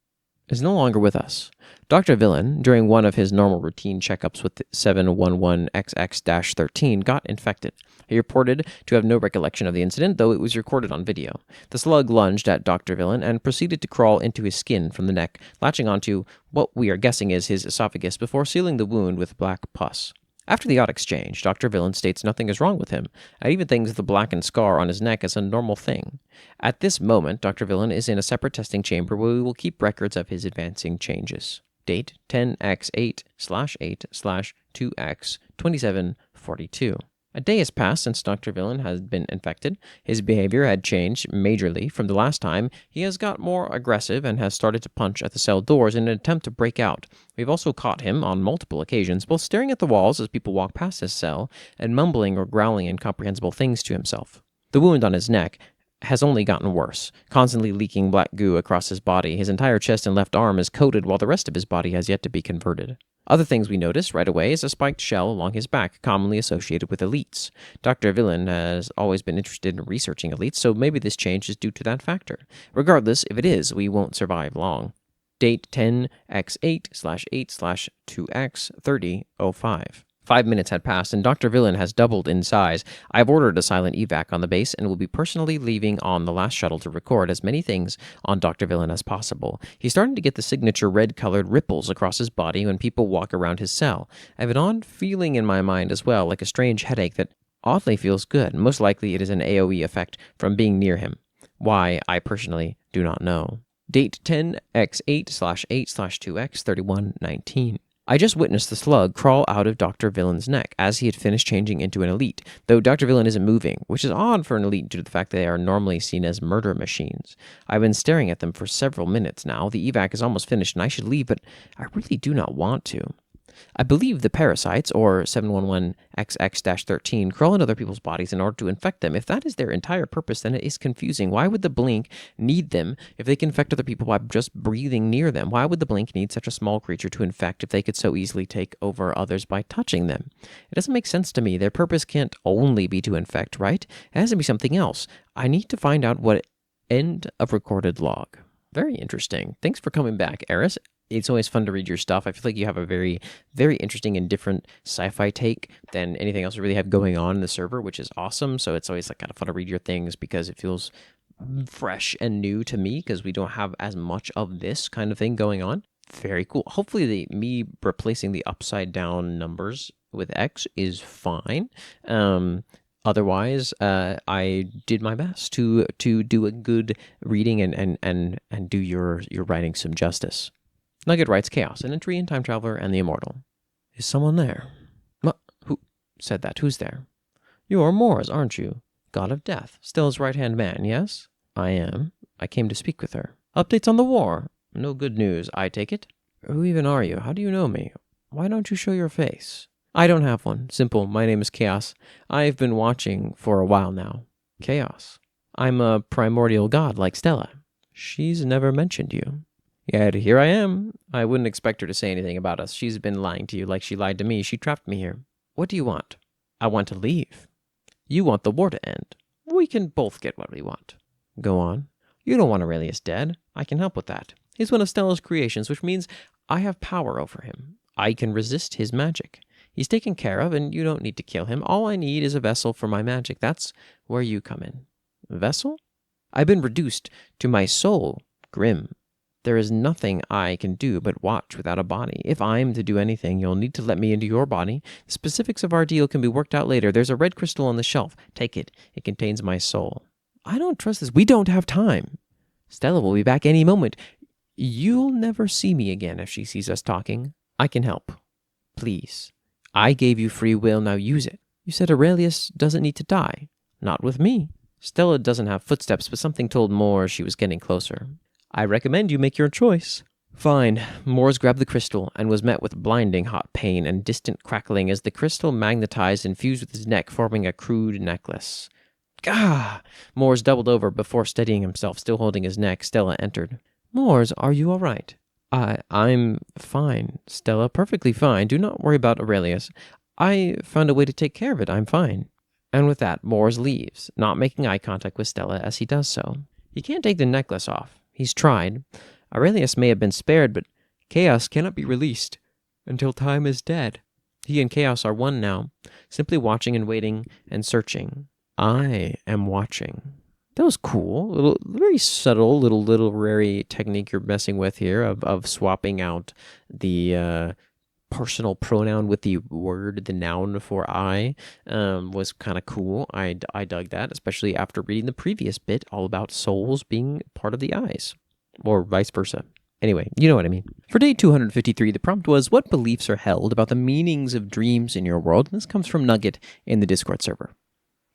is no longer with us. Dr. Villain, during one of his normal routine checkups with 711XX-13, got infected. He reported to have no recollection of the incident, though it was recorded on video. The slug lunged at Dr. Villain and proceeded to crawl into his skin from the neck, latching onto what we are guessing is his esophagus before sealing the wound with black pus. After the odd exchange, Dr. Villain states nothing is wrong with him, and even thinks the blackened scar on his neck is a normal thing. At this moment, Dr. Villain is in a separate testing chamber where we will keep records of his advancing changes. Date 10x8/8/2x2742. A day has passed since Dr. Villain has been infected. His behavior had changed majorly from the last time. He has got more aggressive and has started to punch at the cell doors in an attempt to break out. We've also caught him on multiple occasions, both staring at the walls as people walk past his cell and mumbling or growling incomprehensible things to himself. The wound on his neck has only gotten worse, constantly leaking black goo across his body. His entire chest and left arm is coated while the rest of his body has yet to be converted. Other things we notice right away is a spiked shell along his back, commonly associated with elites. Dr. Villain has always been interested in researching elites, so maybe this change is due to that factor. Regardless, if it is, we won't survive long. Date 10x8/8/2x30:05. 5 minutes had passed, and Dr. Villain has doubled in size. I've ordered a silent evac on the base and will be personally leaving on the last shuttle to record as many things on Dr. Villain as possible. He's starting to get the signature red-colored ripples across his body when people walk around his cell. I have an odd feeling in my mind as well, like a strange headache that oddly feels good. Most likely it is an AoE effect from being near him. Why, I personally do not know. Date 10x8/8/2x31:19. I just witnessed the slug crawl out of Dr. Villain's neck as he had finished changing into an elite, though Dr. Villain isn't moving, which is odd for an elite due to the fact that they are normally seen as murder machines. I've been staring at them for several minutes now. The evac is almost finished and I should leave, but I really do not want to. I believe the parasites, or 711XX-13, crawl into other people's bodies in order to infect them. If that is their entire purpose, then it is confusing. Why would the blink need them if they can infect other people by just breathing near them? Why would the blink need such a small creature to infect if they could so easily take over others by touching them? It doesn't make sense to me. Their purpose can't only be to infect, right? It has to be something else. I need to find out what end of recorded log. Very interesting. Thanks for coming back, Aris. It's always fun to read your stuff. I feel like you have a very, very interesting and different sci-fi take than anything else we really have going on in the server, which is awesome. So it's always like kind of fun to read your things because it feels fresh and new to me because we don't have as much of this kind of thing going on. Very cool. Hopefully me replacing the upside down numbers with X is fine. Otherwise, I did my best to do a good reading and do your writing some justice. Nugget writes Chaos, an entry in Time Traveler and the Immortal. Is someone there? Who said that? Who's there? You are Moors, aren't you? God of Death. Stella's right-hand man, yes? I am. I came to speak with her. Updates on the war. No good news, I take it. Who even are you? How do you know me? Why don't you show your face? I don't have one. Simple. My name is Chaos. I've been watching for a while now. Chaos. I'm a primordial god like Stella. She's never mentioned you. Yet here I am. I wouldn't expect her to say anything about us. She's been lying to you like she lied to me. She trapped me here. What do you want? I want to leave. You want the war to end. We can both get what we want. Go on. You don't want Aurelius dead. I can help with that. He's one of Stella's creations, which means I have power over him. I can resist his magic. He's taken care of, and you don't need to kill him. All I need is a vessel for my magic. That's where you come in. Vessel? I've been reduced to my soul, Grim. There is nothing I can do but watch without a body. If I'm to do anything, you'll need to let me into your body. The specifics of our deal can be worked out later. There's a red crystal on the shelf. Take it. It contains my soul. I don't trust this. We don't have time. Stella will be back any moment. You'll never see me again if she sees us talking. I can help. Please. I gave you free will, now use it. You said Aurelius doesn't need to die. Not with me. Stella doesn't have footsteps, but something told Moore she was getting closer. I recommend you make your choice. Fine. Moores grabbed the crystal and was met with blinding hot pain and distant crackling as the crystal magnetized and fused with his neck, forming a crude necklace. Gah! Moores doubled over before steadying himself, still holding his neck. Stella entered. Moores, are you all right? I'm fine, Stella. Perfectly fine. Do not worry about Aurelius. I found a way to take care of it. I'm fine. And with that, Moores leaves, not making eye contact with Stella as he does so. He can't take the necklace off. He's tried. Aurelius may have been spared, but Chaos cannot be released until time is dead. He and Chaos are one now, simply watching and waiting and searching. I am watching. That was cool. Very subtle little literary technique you're messing with here of swapping out the personal pronoun with the word, the noun for I, was kind of cool. I dug that, especially after reading the previous bit all about souls being part of the eyes, or vice versa. Anyway, you know what I mean. For day 253, the prompt was, what beliefs are held about the meanings of dreams in your world? And this comes from Nugget in the Discord server.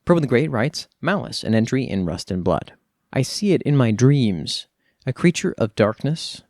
Probe the Great writes, Malice, an entry in Rust and Blood. I see it in my dreams, a creature of darkness,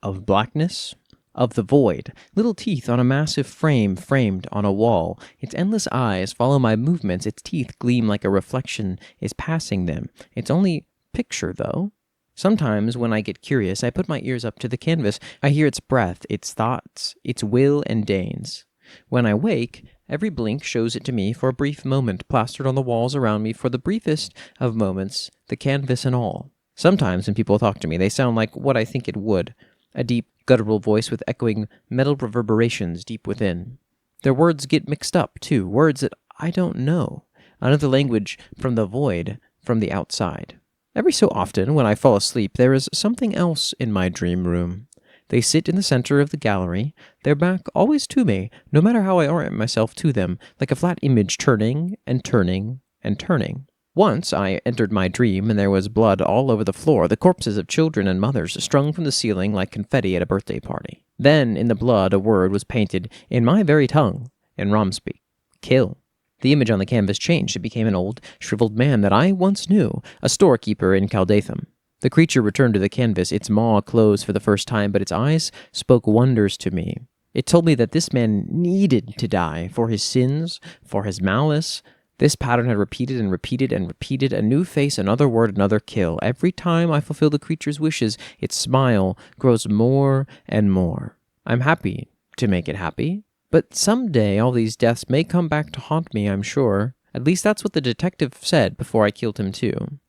of blackness, of the void, little teeth on a massive frame framed on a wall. Its endless eyes follow my movements. Its teeth gleam like a reflection is passing them. It's only picture, though. Sometimes, when I get curious, I put my ears up to the canvas. I hear its breath, its thoughts, its will and deigns. When I wake, every blink shows it to me for a brief moment, plastered on the walls around me for the briefest of moments, the canvas and all. Sometimes when people talk to me, they sound like what I think it would, a deep, guttural voice with echoing metal reverberations deep within. Their words get mixed up, too, words that I don't know, another language from the void, from the outside. Every so often, when I fall asleep, there is something else in my dream room. They sit in the center of the gallery, their back always to me, no matter how I orient myself to them, like a flat image turning and turning and turning. Once I entered my dream, and there was blood all over the floor, the corpses of children and mothers strung from the ceiling like confetti at a birthday party. Then, in the blood, a word was painted, in my very tongue, in Romspeak. Kill. The image on the canvas changed. It became an old, shriveled man that I once knew, a storekeeper in Caldatham. The creature returned to the canvas, its maw closed for the first time, but its eyes spoke wonders to me. It told me that this man needed to die for his sins, for his malice. This pattern had repeated and repeated and repeated, a new face, another word, another kill. Every time I fulfill the creature's wishes, its smile grows more and more. I'm happy to make it happy, but someday all these deaths may come back to haunt me, I'm sure. At least that's what the detective said before I killed him too.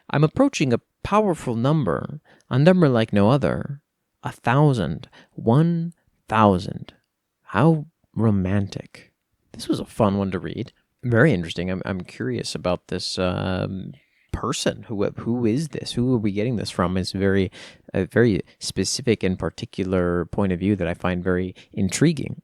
I'm approaching a powerful number, a number like no other. 1,000. 1,000. How romantic. This was a fun one to read. Very interesting. I'm curious about this person. Who is this? Who are we getting this from? It's a very specific and particular point of view that I find very intriguing.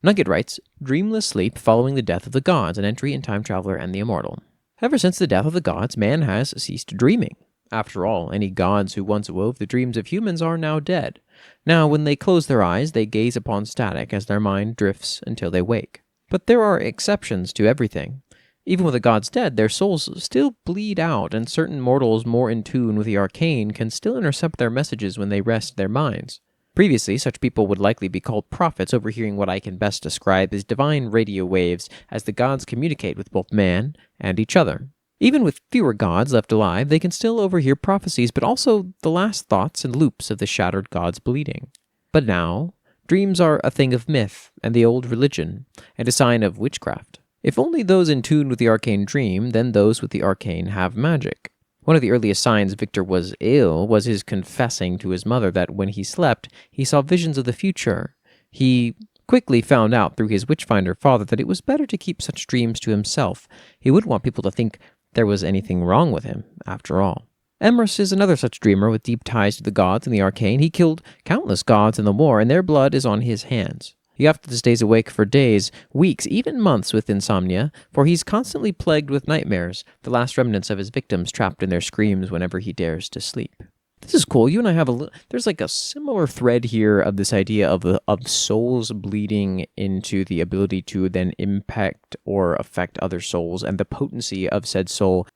Nugget writes, Dreamless sleep following the death of the gods, an entry in Time Traveler and the Immortal. Ever since the death of the gods, man has ceased dreaming. After all, any gods who once wove the dreams of humans are now dead. Now, when they close their eyes, they gaze upon static as their mind drifts until they wake. But there are exceptions to everything. Even with the gods dead, their souls still bleed out, and certain mortals more in tune with the arcane can still intercept their messages when they rest their minds. Previously, such people would likely be called prophets, overhearing what I can best describe as divine radio waves as the gods communicate with both man and each other. Even with fewer gods left alive, they can still overhear prophecies, but also the last thoughts and loops of the shattered gods bleeding. But now, dreams are a thing of myth and the old religion, and a sign of witchcraft. If only those in tune with the arcane dream, then those with the arcane have magic. One of the earliest signs Victor was ill was his confessing to his mother that when he slept, he saw visions of the future. He quickly found out through his witchfinder father that it was better to keep such dreams to himself. He wouldn't want people to think there was anything wrong with him, after all. Emrys is another such dreamer with deep ties to the gods and the arcane. He killed countless gods in the war, and their blood is on his hands. He often stays awake for days, weeks, even months with insomnia, for he's constantly plagued with nightmares, the last remnants of his victims trapped in their screams whenever he dares to sleep. This is cool. You and I have there's like a similar thread here of this idea of souls bleeding into the ability to then impact or affect other souls, and the potency of said soul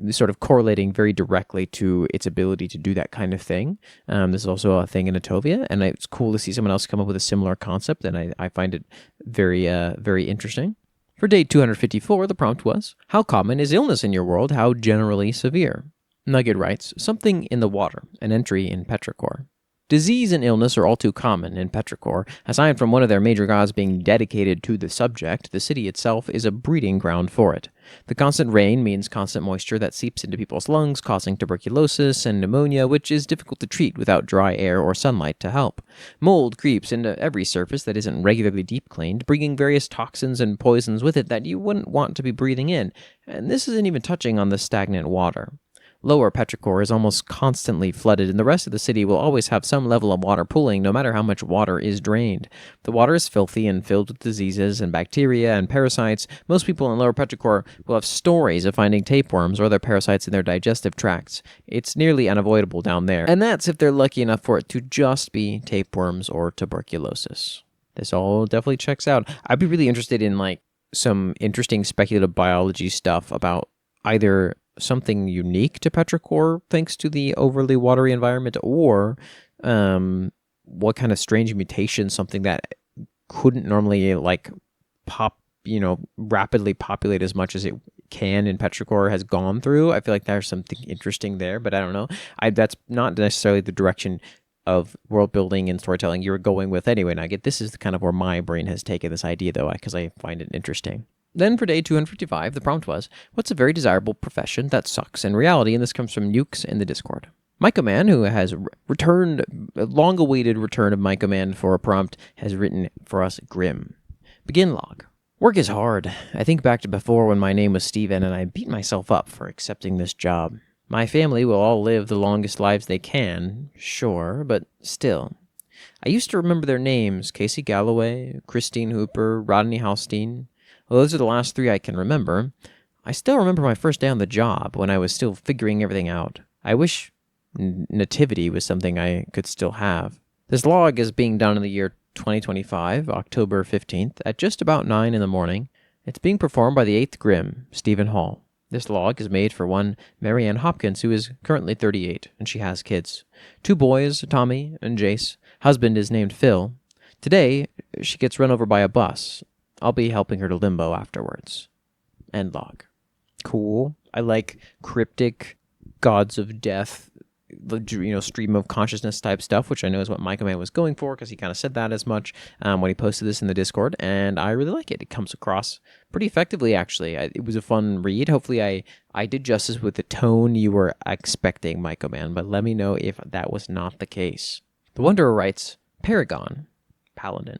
sort of correlating very directly to its ability to do that kind of thing. This is also a thing in Atovia, and it's cool to see someone else come up with a similar concept, and I find it very, very interesting. For day 254, the prompt was, how common is illness in your world? How generally severe? Nugget writes, something in the water, an entry in Petrichor. Disease and illness are all too common in Petrichor. Aside from one of their major gods being dedicated to the subject, the city itself is a breeding ground for it. The constant rain means constant moisture that seeps into people's lungs, causing tuberculosis and pneumonia, which is difficult to treat without dry air or sunlight to help. Mold creeps into every surface that isn't regularly deep cleaned, bringing various toxins and poisons with it that you wouldn't want to be breathing in, and this isn't even touching on the stagnant water. Lower Petrichor is almost constantly flooded, and the rest of the city will always have some level of water pooling, no matter how much water is drained. The water is filthy and filled with diseases and bacteria and parasites. Most people in Lower Petrichor will have stories of finding tapeworms or other parasites in their digestive tracts. It's nearly unavoidable down there, and that's if they're lucky enough for it to just be tapeworms or tuberculosis. This all definitely checks out. I'd be really interested in some interesting speculative biology stuff about either something unique to Petrichor thanks to the overly watery environment, or what kind of strange mutation something that couldn't normally rapidly populate as much as it can in Petrichor has gone through. I feel like there's something interesting there, but I don't know. That's not necessarily the direction of world building and storytelling you're going with anyway, Nugget. This is kind of where my brain has taken this idea, though, because I find it interesting. Then for day 255, the prompt was, what's a very desirable profession that sucks in reality? And this comes from NYUX in the Discord. MycoMan, who has returned, a long-awaited return of MycoMan for a prompt, has written for us Grim. Begin log. Work is hard. I think back to before when my name was Steven and I beat myself up for accepting this job. My family will all live the longest lives they can, sure, but still. I used to remember their names, Casey Galloway, Christine Hooper, Rodney Halstein. Well, those are the last three I can remember. I still remember my first day on the job when I was still figuring everything out. I wish nativity was something I could still have. This log is being done in the year 2025, October 15th, at just about 9 in the morning. It's being performed by the 8th Grim, Stephen Hall. This log is made for one Marianne Hopkins, who is currently 38, and she has kids. 2 boys, Tommy and Jace. Husband is named Phil. Today, she gets run over by a bus. I'll be helping her to limbo afterwards. End log. Cool. I like cryptic gods of death, stream of consciousness type stuff, which I know is what MycoMan was going for, because he kind of said that as much when he posted this in the Discord, and I really like it. It comes across pretty effectively, actually. It was a fun read. Hopefully I did justice with the tone you were expecting, MycoMan, but let me know if that was not the case. The Wanderer writes, Paragon, Paladin.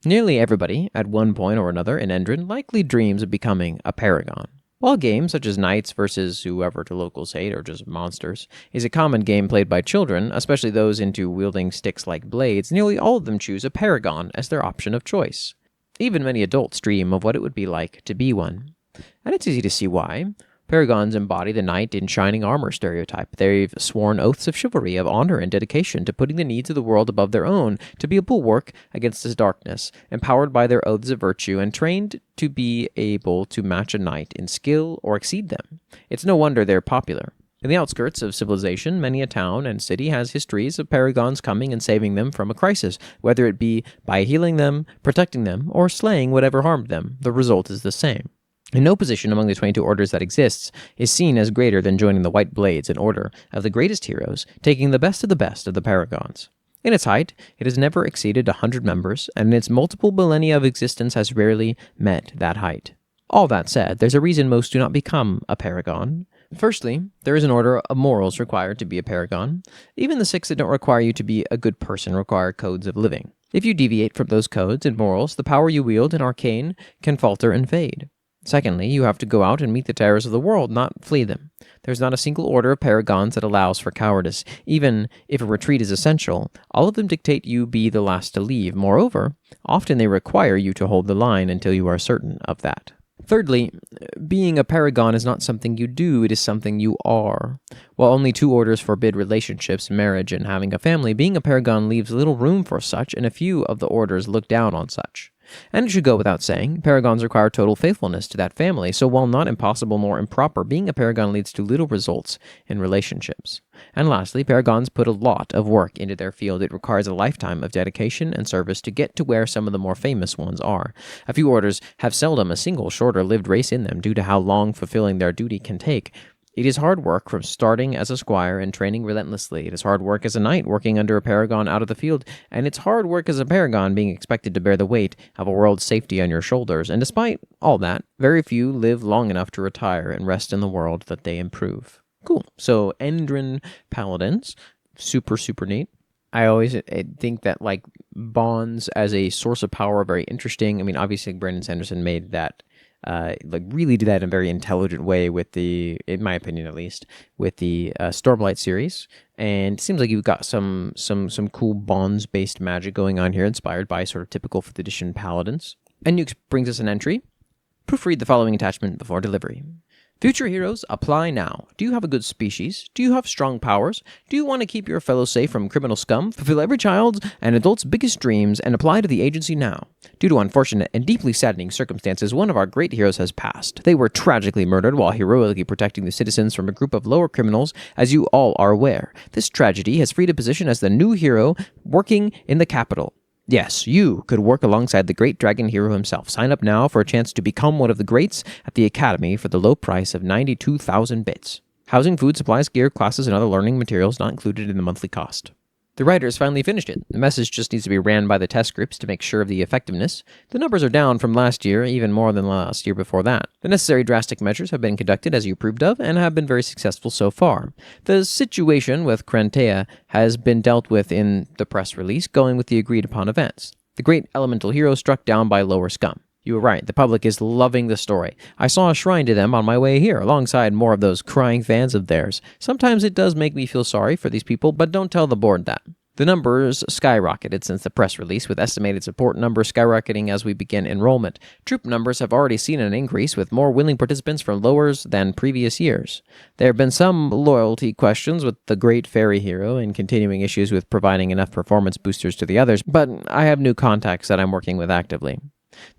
Nearly everybody, at one point or another in Endrin, likely dreams of becoming a paragon. While games such as Knights versus whoever the locals hate, or just monsters, is a common game played by children, especially those into wielding sticks like blades, nearly all of them choose a paragon as their option of choice. Even many adults dream of what it would be like to be one. And it's easy to see why. Paragons embody the knight in shining armor stereotype. They've sworn oaths of chivalry, of honor, and dedication to putting the needs of the world above their own, to be a bulwark against its darkness, empowered by their oaths of virtue and trained to be able to match a knight in skill or exceed them. It's no wonder they're popular. In the outskirts of civilization, many a town and city has histories of paragons coming and saving them from a crisis, whether it be by healing them, protecting them, or slaying whatever harmed them. The result is the same. And no position among the 22 orders that exists is seen as greater than joining the White Blades, an order of the greatest heroes, taking the best of the paragons. In its height, it has never exceeded 100 members, and in its multiple millennia of existence has rarely met that height. All that said, there's a reason most do not become a paragon. Firstly, there is an order of morals required to be a paragon. Even the 6 that don't require you to be a good person require codes of living. If you deviate from those codes and morals, the power you wield in arcane can falter and fade. Secondly, you have to go out and meet the terrors of the world, not flee them. There's not a single order of paragons that allows for cowardice. Even if a retreat is essential, all of them dictate you be the last to leave. Moreover, often they require you to hold the line until you are certain of that. Thirdly, being a paragon is not something you do, it is something you are. While only 2 orders forbid relationships, marriage, and having a family, being a paragon leaves little room for such, and a few of the orders look down on such. And it should go without saying, paragons require total faithfulness to that family, so while not impossible nor improper, being a paragon leads to little results in relationships. And lastly, paragons put a lot of work into their field. It requires a lifetime of dedication and service to get to where some of the more famous ones are. A few orders have seldom a single shorter-lived race in them due to how long fulfilling their duty can take. It is hard work from starting as a squire and training relentlessly. It is hard work as a knight working under a paragon out of the field, and it's hard work as a paragon being expected to bear the weight of a world's safety on your shoulders. And despite all that, very few live long enough to retire and rest in the world that they improve. Cool. So Endrin Paladins, super neat. I always think that like bonds as a source of power are very interesting. I mean, obviously Brandon Sanderson made that really did that in a very intelligent way with the, in my opinion at least, with the Stormlight series. And it seems like you've got some cool bonds-based magic going on here, inspired by sort of typical 5th edition paladins. And NYUX brings us an entry. Proofread the following attachment before delivery. Future heroes, apply now. Do you have a good species? Do you have strong powers? Do you want to keep your fellows safe from criminal scum? Fulfill every child's and adult's biggest dreams and apply to the agency now. Due to unfortunate and deeply saddening circumstances, one of our great heroes has passed. They were tragically murdered while heroically protecting the citizens from a group of lower criminals, as you all are aware. This tragedy has freed a position as the new hero working in the capital. Yes, you could work alongside the great dragon hero himself. Sign up now for a chance to become one of the greats at the Academy for the low price of 92,000 bits. Housing, food, supplies, gear, classes, and other learning materials not included in the monthly cost. The writers finally finished it. The message just needs to be ran by the test groups to make sure of the effectiveness. The numbers are down from last year, even more than last year before that. The necessary drastic measures have been conducted as you approved of, and have been very successful so far. The situation with Krantea has been dealt with in the press release, going with the agreed upon events. The great elemental hero struck down by lower scum. You were right, the public is loving the story. I saw a shrine to them on my way here, alongside more of those crying fans of theirs. Sometimes it does make me feel sorry for these people, but don't tell the board that. The numbers skyrocketed since the press release, with estimated support numbers skyrocketing as we begin enrollment. Troop numbers have already seen an increase, with more willing participants from lowers than previous years. There have been some loyalty questions with the great fairy hero and continuing issues with providing enough performance boosters to the others, but I have new contacts that I'm working with actively.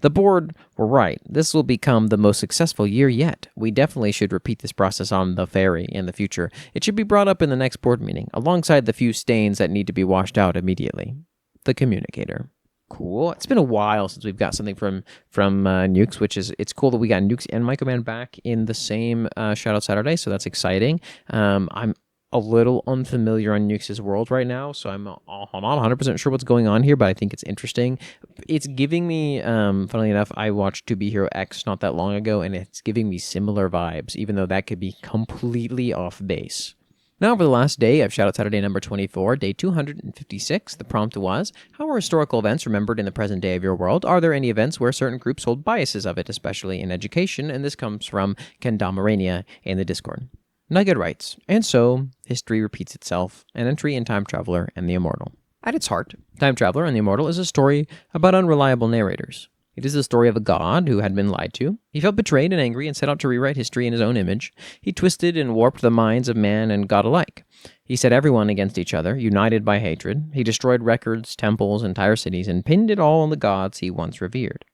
The board were right. This will become the most successful year yet. We definitely should repeat this process on the ferry in the future. It should be brought up in the next board meeting, alongside the few stains that need to be washed out immediately. The Communicator. Cool. It's been a while since we've got something from NYUX, which is, it's cool that we got NYUX and MycoMan back in the same Shoutout Saturday, so that's exciting. I'm a little unfamiliar on NYUX's world right now, so I'm not 100% sure what's going on here, but I think it's interesting. It's giving me, funnily enough, I watched To Be Hero X not that long ago, and it's giving me similar vibes, even though that could be completely off base. Now, for the last day of Shoutout Saturday number 24, day 256, the prompt was, how are historical events remembered in the present day of your world? Are there any events where certain groups hold biases of it, especially in education? And this comes from Kendamarania in the Discord. Nugget writes, and so, history repeats itself, an entry in Time Traveler and the Immortal. At its heart, Time Traveler and the Immortal is a story about unreliable narrators. It is the story of a god who had been lied to. He felt betrayed and angry and set out to rewrite history in his own image. He twisted and warped the minds of man and God alike. He set everyone against each other, united by hatred. He destroyed records, temples, entire cities, and pinned it all on the gods he once revered.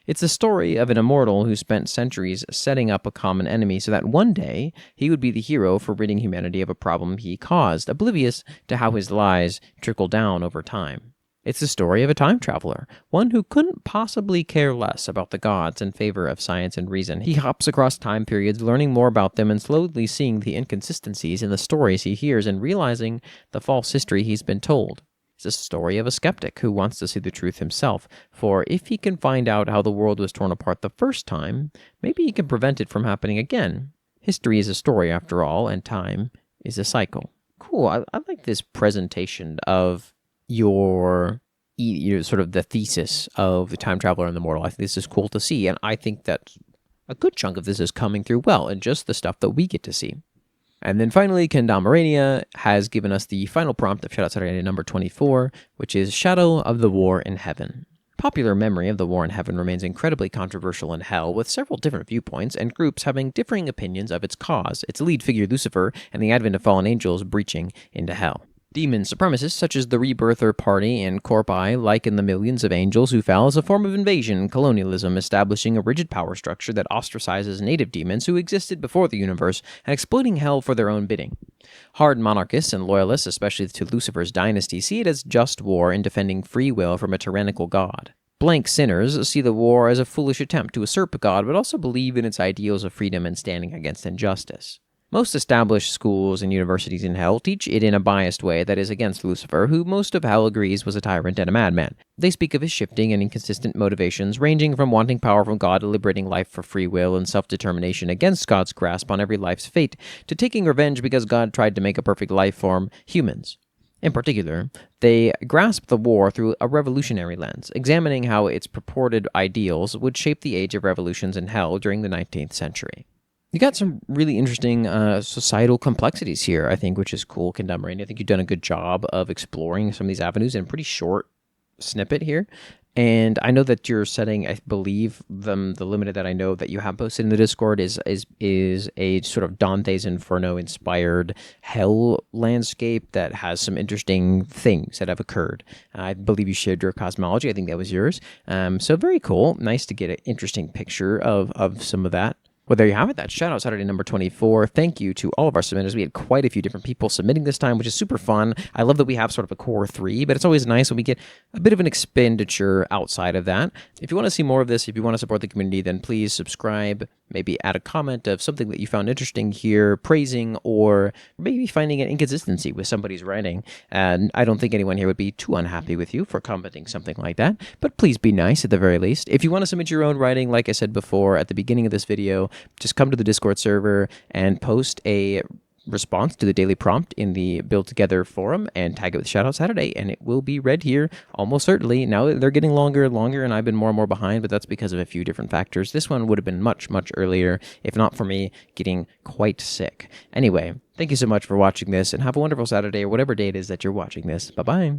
It's the story of an immortal who spent centuries setting up a common enemy so that one day he would be the hero for ridding humanity of a problem he caused, oblivious to how his lies trickle down over time. It's the story of a time traveler, one who couldn't possibly care less about the gods in favor of science and reason. He hops across time periods, learning more about them and slowly seeing the inconsistencies in the stories he hears and realizing the false history he's been told. It's the story of a skeptic who wants to see the truth himself, for if he can find out how the world was torn apart the first time, maybe he can prevent it from happening again. History is a story after all, and time is a cycle. Cool, I like this presentation of your sort of the thesis of the time traveler and the mortal. I think this is cool to see, and I think that a good chunk of this is coming through well, and just the stuff that we get to see. And then finally, Kendamarania has given us the final prompt of Shoutout Saturday number 24, which is Shadow of the War in Heaven. Popular memory of the war in heaven remains incredibly controversial in hell, with several different viewpoints and groups having differing opinions of its cause, its lead figure Lucifer, and the advent of fallen angels breaching into hell. Demon supremacists such as the Rebirther Party and Corpi liken the millions of angels who fell as a form of invasion and colonialism, establishing a rigid power structure that ostracizes native demons who existed before the universe and exploiting hell for their own bidding. Hard monarchists and loyalists, especially to Lucifer's dynasty, see it as just war in defending free will from a tyrannical god. Blank sinners see the war as a foolish attempt to usurp God, but also believe in its ideals of freedom and standing against injustice. Most established schools and universities in hell teach it in a biased way that is against Lucifer, who most of hell agrees was a tyrant and a madman. They speak of his shifting and inconsistent motivations, ranging from wanting power from God to liberating life for free will and self-determination against God's grasp on every life's fate, to taking revenge because God tried to make a perfect life form, humans. In particular, they grasp the war through a revolutionary lens, examining how its purported ideals would shape the age of revolutions in hell during the 19th century. You got some really interesting societal complexities here, I think, which is cool, Kendamarania. I think you've done a good job of exploring some of these avenues in a pretty short snippet here. And I know that you're setting, I believe, the limit that I know that you have posted in the Discord is a sort of Dante's Inferno-inspired hell landscape that has some interesting things that have occurred. I believe you shared your cosmology. I think that was yours. So very cool. Nice to get an interesting picture of some of that. Well, there you have it. That's Shoutout Saturday number 24. Thank you to all of our submitters. We had quite a few different people submitting this time, which is super fun. I love that we have sort of a core 3, but it's always nice when we get a bit of an expenditure outside of that. If you want to see more of this, if you want to support the community, then please subscribe, maybe add a comment of something that you found interesting here, praising, or maybe finding an inconsistency with somebody's writing. And I don't think anyone here would be too unhappy with you for commenting something like that, but please be nice at the very least. If you want to submit your own writing, like I said before at the beginning of this video, just come to the Discord server and post a response to the daily prompt in the Build Together forum and tag it with Shoutout Saturday, and it will be read here almost certainly. Now they're getting longer and longer, and I've been more and more behind, but that's because of a few different factors. This one would have been much, much earlier, if not for me getting quite sick. Anyway, thank you so much for watching this, and have a wonderful Saturday or whatever day it is that you're watching this. Bye-bye.